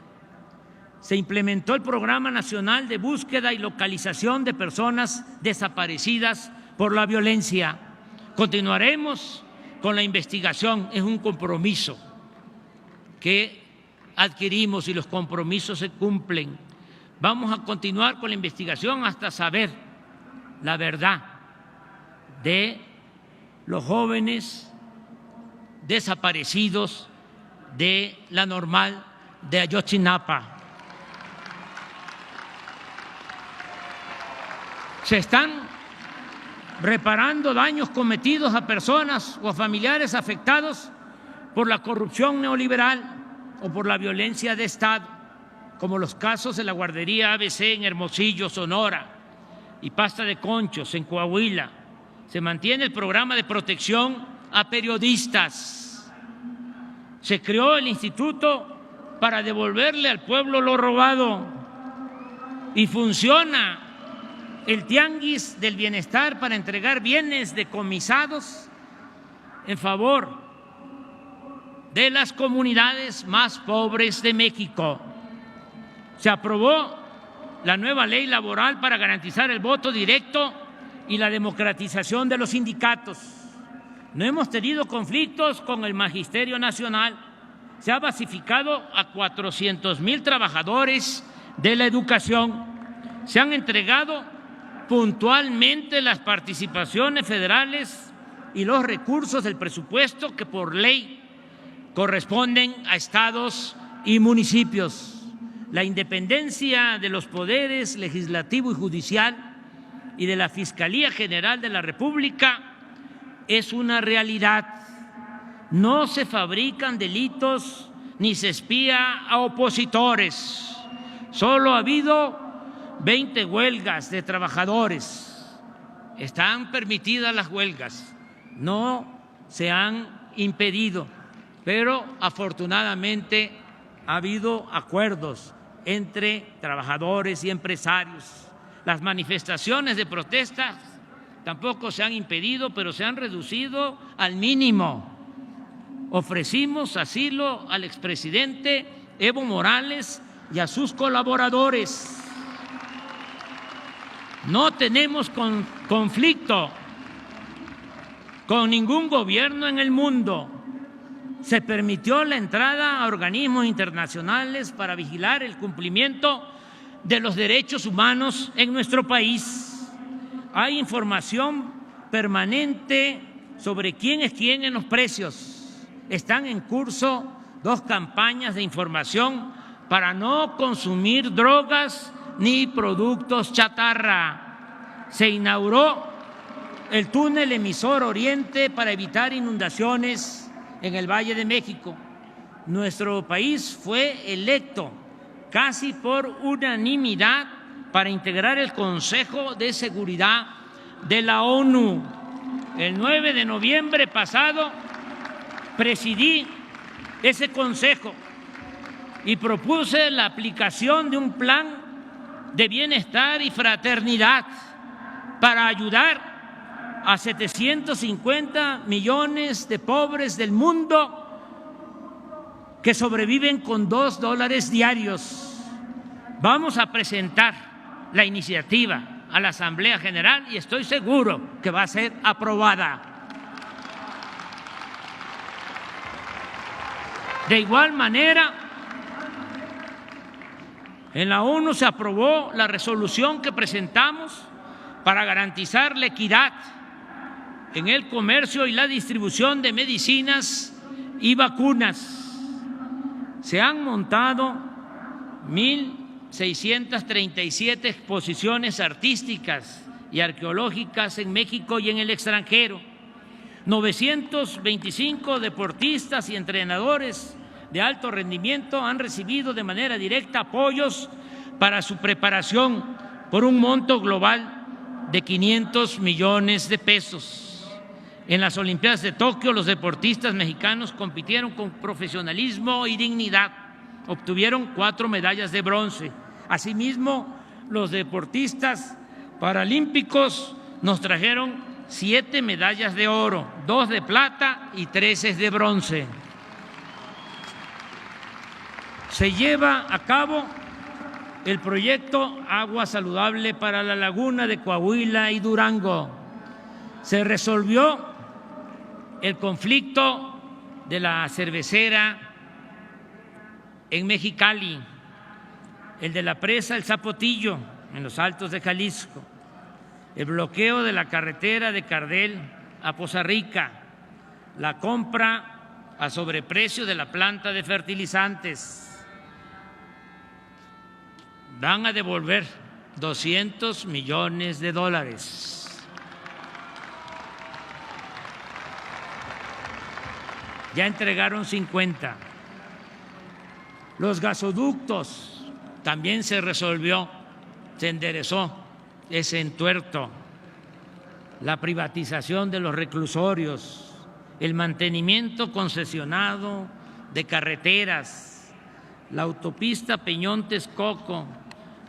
Se implementó el Programa Nacional de Búsqueda y Localización de Personas Desaparecidas por la Violencia. Continuaremos con la investigación, es un compromiso que adquirimos y los compromisos se cumplen. Vamos a continuar con la investigación hasta saber la verdad de los jóvenes desaparecidos de la Normal de Ayotzinapa. Se están reparando daños cometidos a personas o a familiares afectados por la corrupción neoliberal o por la violencia de Estado, como los casos de la guardería ABC en Hermosillo, Sonora, y Pasta de Conchos en Coahuila. Se mantiene el programa de protección a periodistas. Se creó el instituto para devolverle al pueblo lo robado y funciona el tianguis del bienestar para entregar bienes decomisados en favor de las comunidades más pobres de México. Se aprobó la nueva ley laboral para garantizar el voto directo y la democratización de los sindicatos. No hemos tenido conflictos con el Magisterio Nacional. Se ha basificado a 400,000 trabajadores de la educación. Se han entregado puntualmente las participaciones federales y los recursos del presupuesto que por ley corresponden a estados y municipios. La independencia de los poderes legislativo y judicial y de la Fiscalía General de la República es una realidad. No se fabrican delitos ni se espía a opositores. Solo ha habido 20 huelgas de trabajadores. Están permitidas las huelgas, no se han impedido, pero afortunadamente ha habido acuerdos entre trabajadores y empresarios. Las manifestaciones de protesta tampoco se han impedido, pero se han reducido al mínimo. Ofrecimos asilo al expresidente Evo Morales y a sus colaboradores. No tenemos conflicto con ningún gobierno en el mundo. Se permitió la entrada a organismos internacionales para vigilar el cumplimiento de los derechos humanos en nuestro país. Hay información permanente sobre quién es quién en los precios. Están en curso 2 campañas de información para no consumir drogas ni productos chatarra. Se inauguró el túnel emisor Oriente para evitar inundaciones en el Valle de México. Nuestro país fue electo casi por unanimidad para integrar el Consejo de Seguridad de la ONU. El 9 de noviembre pasado presidí ese consejo y propuse la aplicación de un plan de bienestar y fraternidad para ayudar a 750 millones de pobres del mundo que sobreviven con $2 diarios. Vamos a presentar la iniciativa a la Asamblea General y estoy seguro que va a ser aprobada. De igual manera, en la ONU se aprobó la resolución que presentamos para garantizar la equidad en el comercio y la distribución de medicinas y vacunas. Se han montado 1,637 exposiciones artísticas y arqueológicas en México y en el extranjero. 925 deportistas y entrenadores de alto rendimiento han recibido de manera directa apoyos para su preparación por un monto global de 500 millones de pesos. En las Olimpiadas de Tokio, los deportistas mexicanos compitieron con profesionalismo y dignidad. Obtuvieron 4 medallas de bronce. Asimismo, los deportistas paralímpicos nos trajeron 7 medallas de oro, 2 de plata y 13 de bronce. Se lleva a cabo el proyecto Agua Saludable para la Laguna de Coahuila y Durango. Se resolvió el conflicto de la cervecera en Mexicali, el de la presa El Zapotillo en los Altos de Jalisco. el bloqueo de la carretera de Cardel a Poza Rica, la compra a sobreprecio de la planta de fertilizantes. Van a devolver $200 millones. Ya entregaron 50. Los gasoductos también se resolvió, se enderezó ese entuerto. La privatización de los reclusorios, el mantenimiento concesionado de carreteras, la autopista Peñón-Texcoco,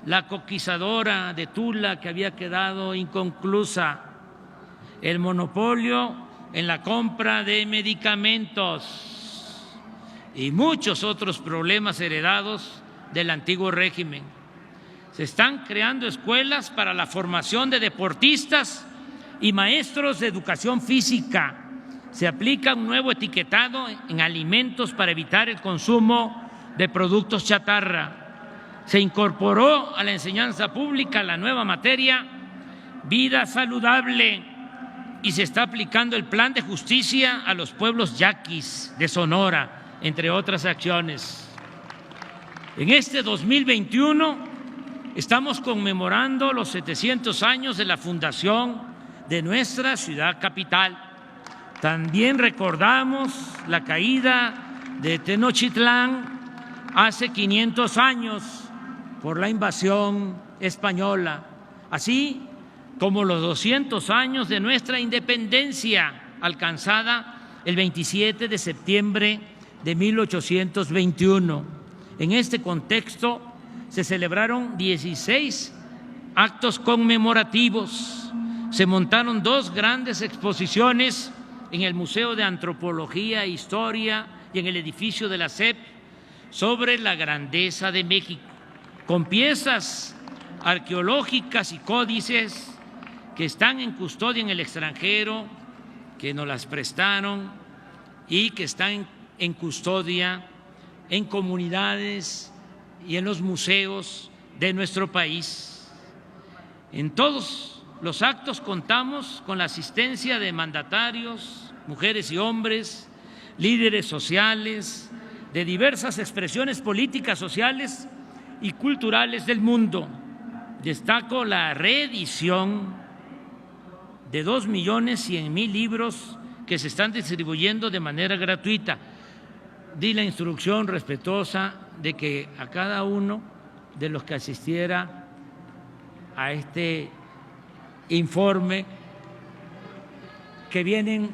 la coquizadora de Tula que había quedado inconclusa, el monopolio en la compra de medicamentos y muchos otros problemas heredados del antiguo régimen. Se están creando escuelas para la formación de deportistas y maestros de educación física. Se aplica un nuevo etiquetado en alimentos para evitar el consumo de productos chatarra. Se incorporó a la enseñanza pública la nueva materia vida saludable y se está aplicando el plan de justicia a los pueblos yaquis de Sonora, entre otras acciones. En este 2021 estamos conmemorando los 700 años de la fundación de nuestra ciudad capital. También recordamos la caída de Tenochtitlán hace 500 años por la invasión española, así como los 200 años de nuestra independencia alcanzada el 27 de septiembre de 1821. En este contexto se celebraron 16 actos conmemorativos, se montaron 2 grandes exposiciones en el Museo de Antropología e Historia y en el edificio de la SEP sobre la grandeza de México, con piezas arqueológicas y códices que están en custodia en el extranjero, que nos las prestaron y que están en custodia en comunidades y en los museos de nuestro país. En todos los actos contamos con la asistencia de mandatarios, mujeres y hombres, líderes sociales, de diversas expresiones políticas, sociales y culturales del mundo. Destaco la reedición de 2.100.000 libros que se están distribuyendo de manera gratuita. Di la instrucción respetuosa de que a cada uno de los que asistiera a este informe, que vienen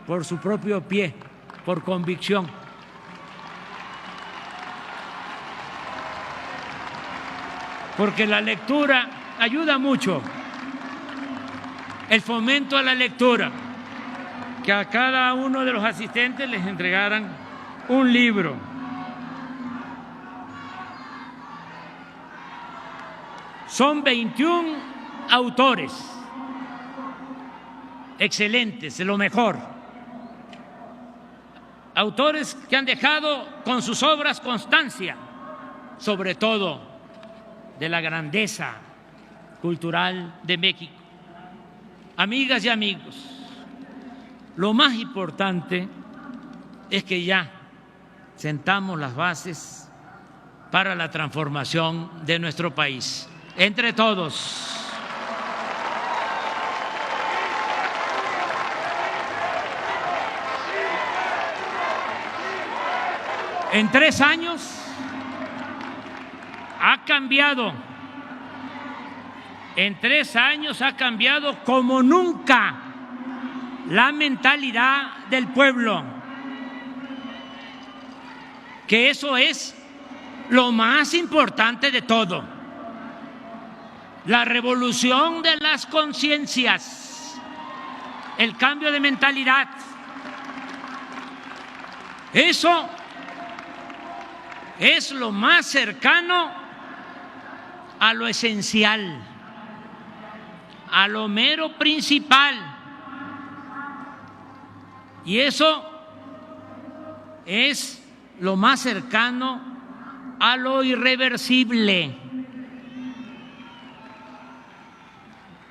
por su propio pie, por convicción, porque la lectura ayuda mucho, el fomento a la lectura, que a cada uno de los asistentes les entregaran un libro. Son 21 autores excelentes, de lo mejor, autores que han dejado con sus obras constancia, sobre todo de la grandeza cultural de México. Amigas y amigos, lo más importante es que ya sentamos las bases para la transformación de nuestro país, entre todos. En 3 años ha cambiado, en 3 años ha cambiado como nunca la mentalidad del pueblo, que eso es lo más importante de todo, la revolución de las conciencias, el cambio de mentalidad. Eso es lo más cercano a lo esencial, a lo mero principal. Y eso es lo más cercano a lo irreversible.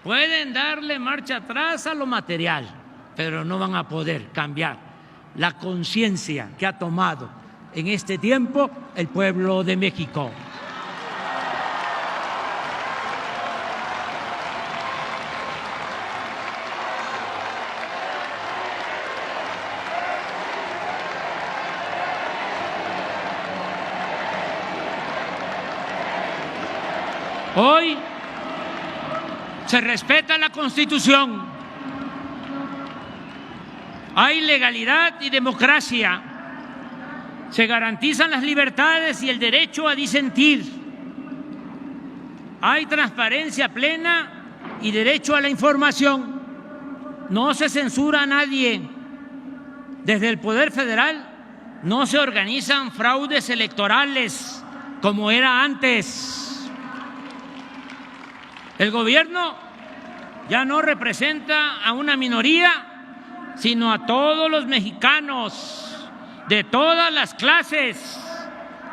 Pueden darle marcha atrás a lo material, pero no van a poder cambiar la conciencia que ha tomado en este tiempo el pueblo de México. Hoy se respeta la Constitución, hay legalidad y democracia, se garantizan las libertades y el derecho a disentir, hay transparencia plena y derecho a la información, no se censura a nadie. Desde el Poder Federal no se organizan fraudes electorales como era antes. El gobierno ya no representa a una minoría, sino a todos los mexicanos de todas las clases,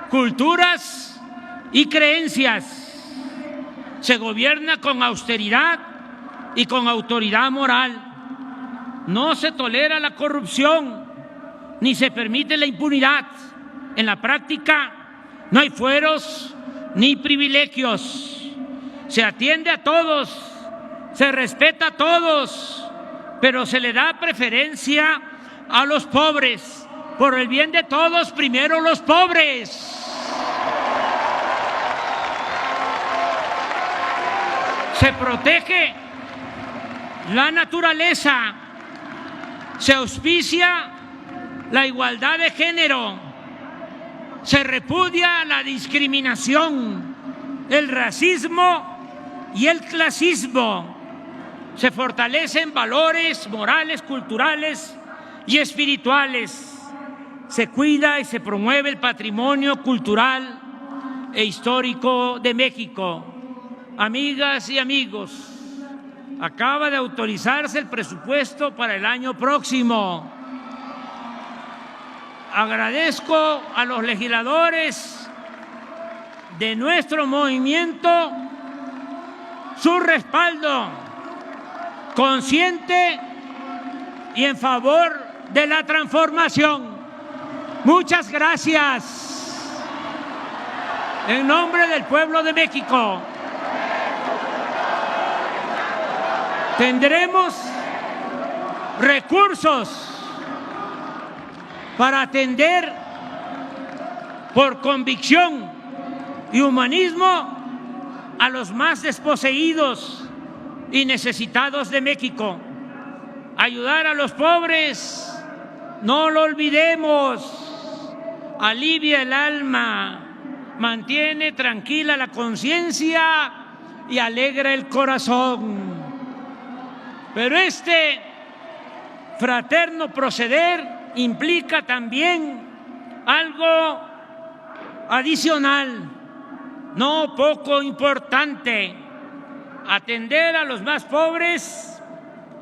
culturas y creencias. Se gobierna con austeridad y con autoridad moral. No se tolera la corrupción ni se permite la impunidad. En la práctica no hay fueros ni privilegios. Se atiende a todos, se respeta a todos, pero se le da preferencia a los pobres. Por el bien de todos, primero los pobres. Se protege la naturaleza, se auspicia la igualdad de género, se repudia la discriminación, el racismo y el clasismo, se fortalecen valores morales, culturales y espirituales, se cuida y se promueve el patrimonio cultural e histórico de México. Amigas y amigos, acaba de autorizarse el presupuesto para el año próximo. Agradezco a los legisladores de nuestro movimiento su respaldo consciente y en favor de la transformación. Muchas gracias. En nombre del pueblo de México, tendremos recursos para atender por convicción y humanismo a los más desposeídos y necesitados de México. Ayudar a los pobres, no lo olvidemos, alivia el alma, mantiene tranquila la conciencia y alegra el corazón. Pero este fraterno proceder implica también algo adicional, no poco importante. Atender a los más pobres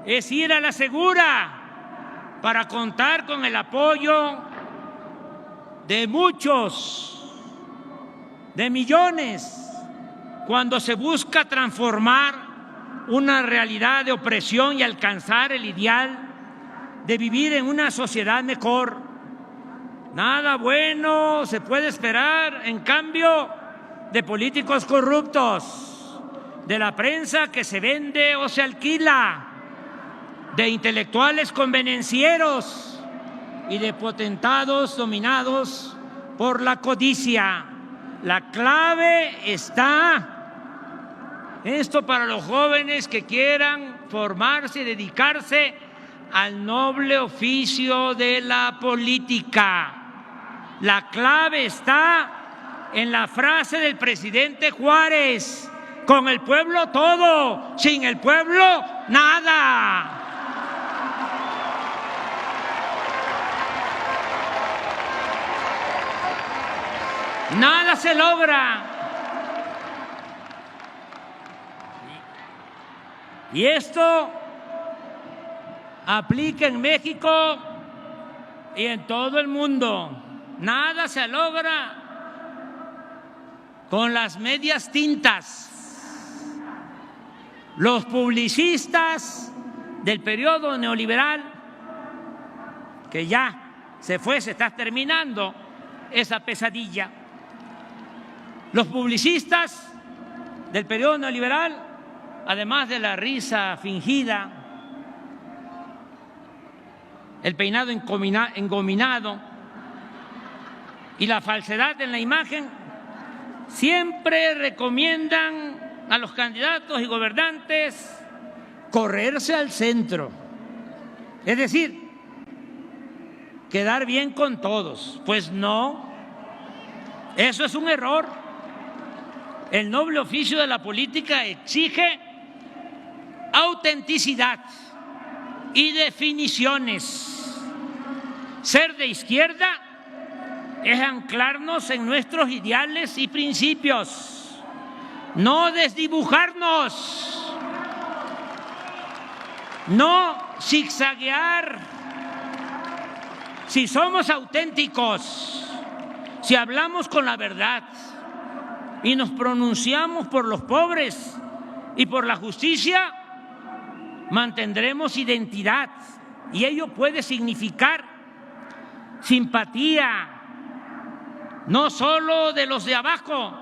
es ir a la segura para contar con el apoyo de muchos, de millones, cuando se busca transformar una realidad de opresión y alcanzar el ideal de vivir en una sociedad mejor. Nada bueno se puede esperar, en cambio, de políticos corruptos, de la prensa que se vende o se alquila, de intelectuales convenencieros y de potentados dominados por la codicia. La clave está, esto para los jóvenes que quieran formarse y dedicarse al noble oficio de la política. La clave está en la frase del presidente Juárez: con el pueblo todo, sin el pueblo nada. Nada se logra. Y esto aplica en México y en todo el mundo. Nada se logra con las medias tintas. Los publicistas del periodo neoliberal, que ya se fue, se está terminando esa pesadilla. Los publicistas del periodo neoliberal, además de la risa fingida, el peinado engominado y la falsedad en la imagen, siempre recomiendan a los candidatos y gobernantes correrse al centro, es decir, quedar bien con todos. Pues no, eso es un error. El noble oficio de la política exige autenticidad y definiciones. Ser de izquierda es anclarnos en nuestros ideales y principios, no desdibujarnos, no zigzaguear. Si somos auténticos, si hablamos con la verdad y nos pronunciamos por los pobres y por la justicia, mantendremos identidad, y ello puede significar simpatía, no solo de los de abajo,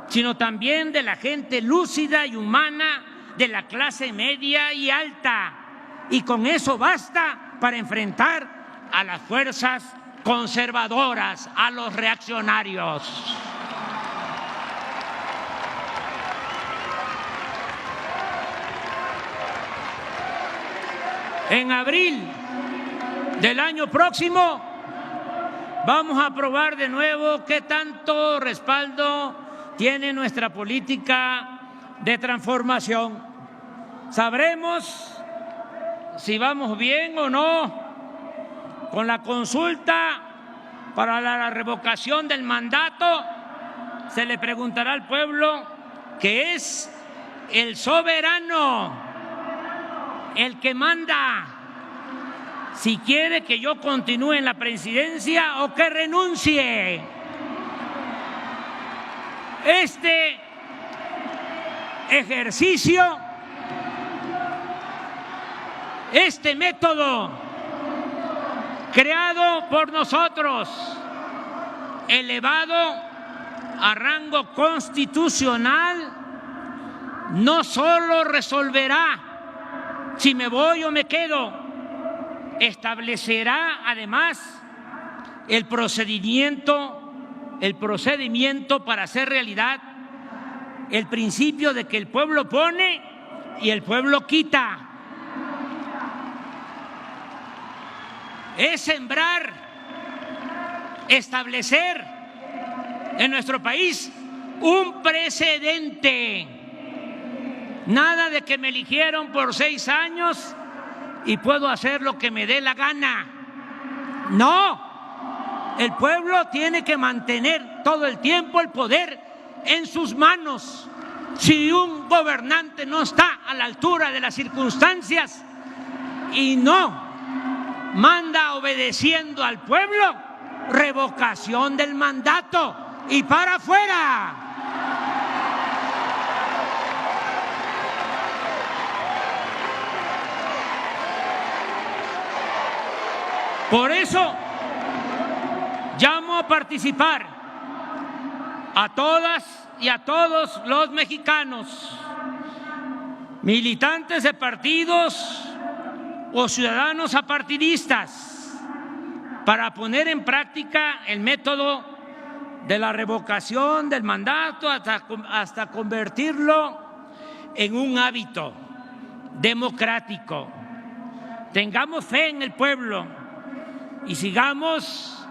sino también de la gente lúcida y humana de la clase media y alta, y con eso basta para enfrentar a las fuerzas conservadoras, a los reaccionarios. En abril del año próximo vamos a probar de nuevo qué tanto respaldo tiene nuestra política de transformación. Sabremos si vamos bien o no con la consulta para la revocación del mandato. Se le preguntará al pueblo, que es el soberano, el que manda, si quiere que yo continúe en la presidencia o que renuncie. Este ejercicio, este método creado por nosotros, elevado a rango constitucional, no solo resolverá si me voy o me quedo, establecerá además el procedimiento para hacer realidad el principio de que el pueblo pone y el pueblo quita. Es sembrar, establecer en nuestro país un precedente. Nada de que me eligieron por 6 años y puedo hacer lo que me dé la gana. No, el pueblo tiene que mantener todo el tiempo el poder en sus manos. Si un gobernante no está a la altura de las circunstancias y no manda obedeciendo al pueblo, revocación del mandato y para afuera. Por eso llamo a participar a todas y a todos los mexicanos, militantes de partidos o ciudadanos apartidistas, para poner en práctica el método de la revocación del mandato hasta convertirlo en un hábito democrático. Tengamos fe en el pueblo y sigamos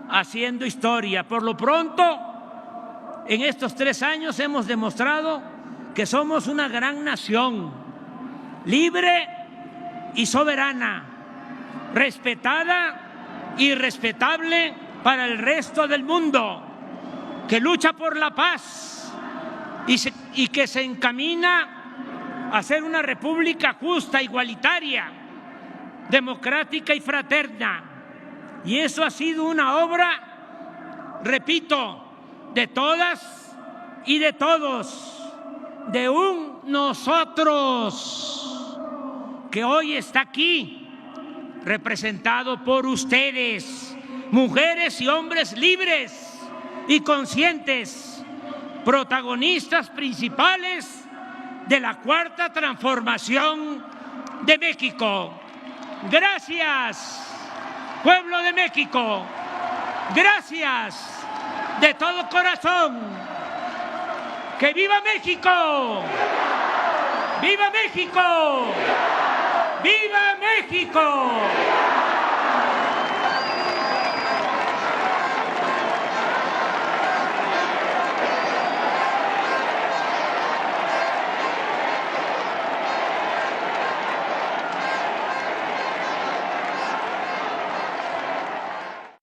haciendo historia. Por lo pronto, en estos 3 años hemos demostrado que somos una gran nación, libre y soberana, respetada y respetable para el resto del mundo, que lucha por la paz y que se encamina a ser una república justa, igualitaria, democrática y fraterna. Y eso ha sido una obra, repito, de todas y de todos. de un nosotros que hoy está aquí, representado por ustedes, mujeres y hombres libres y conscientes, protagonistas principales de la Cuarta Transformación de México. Gracias, pueblo de México. Gracias de todo corazón. ¡Que viva México! ¡Viva México! ¡Viva México!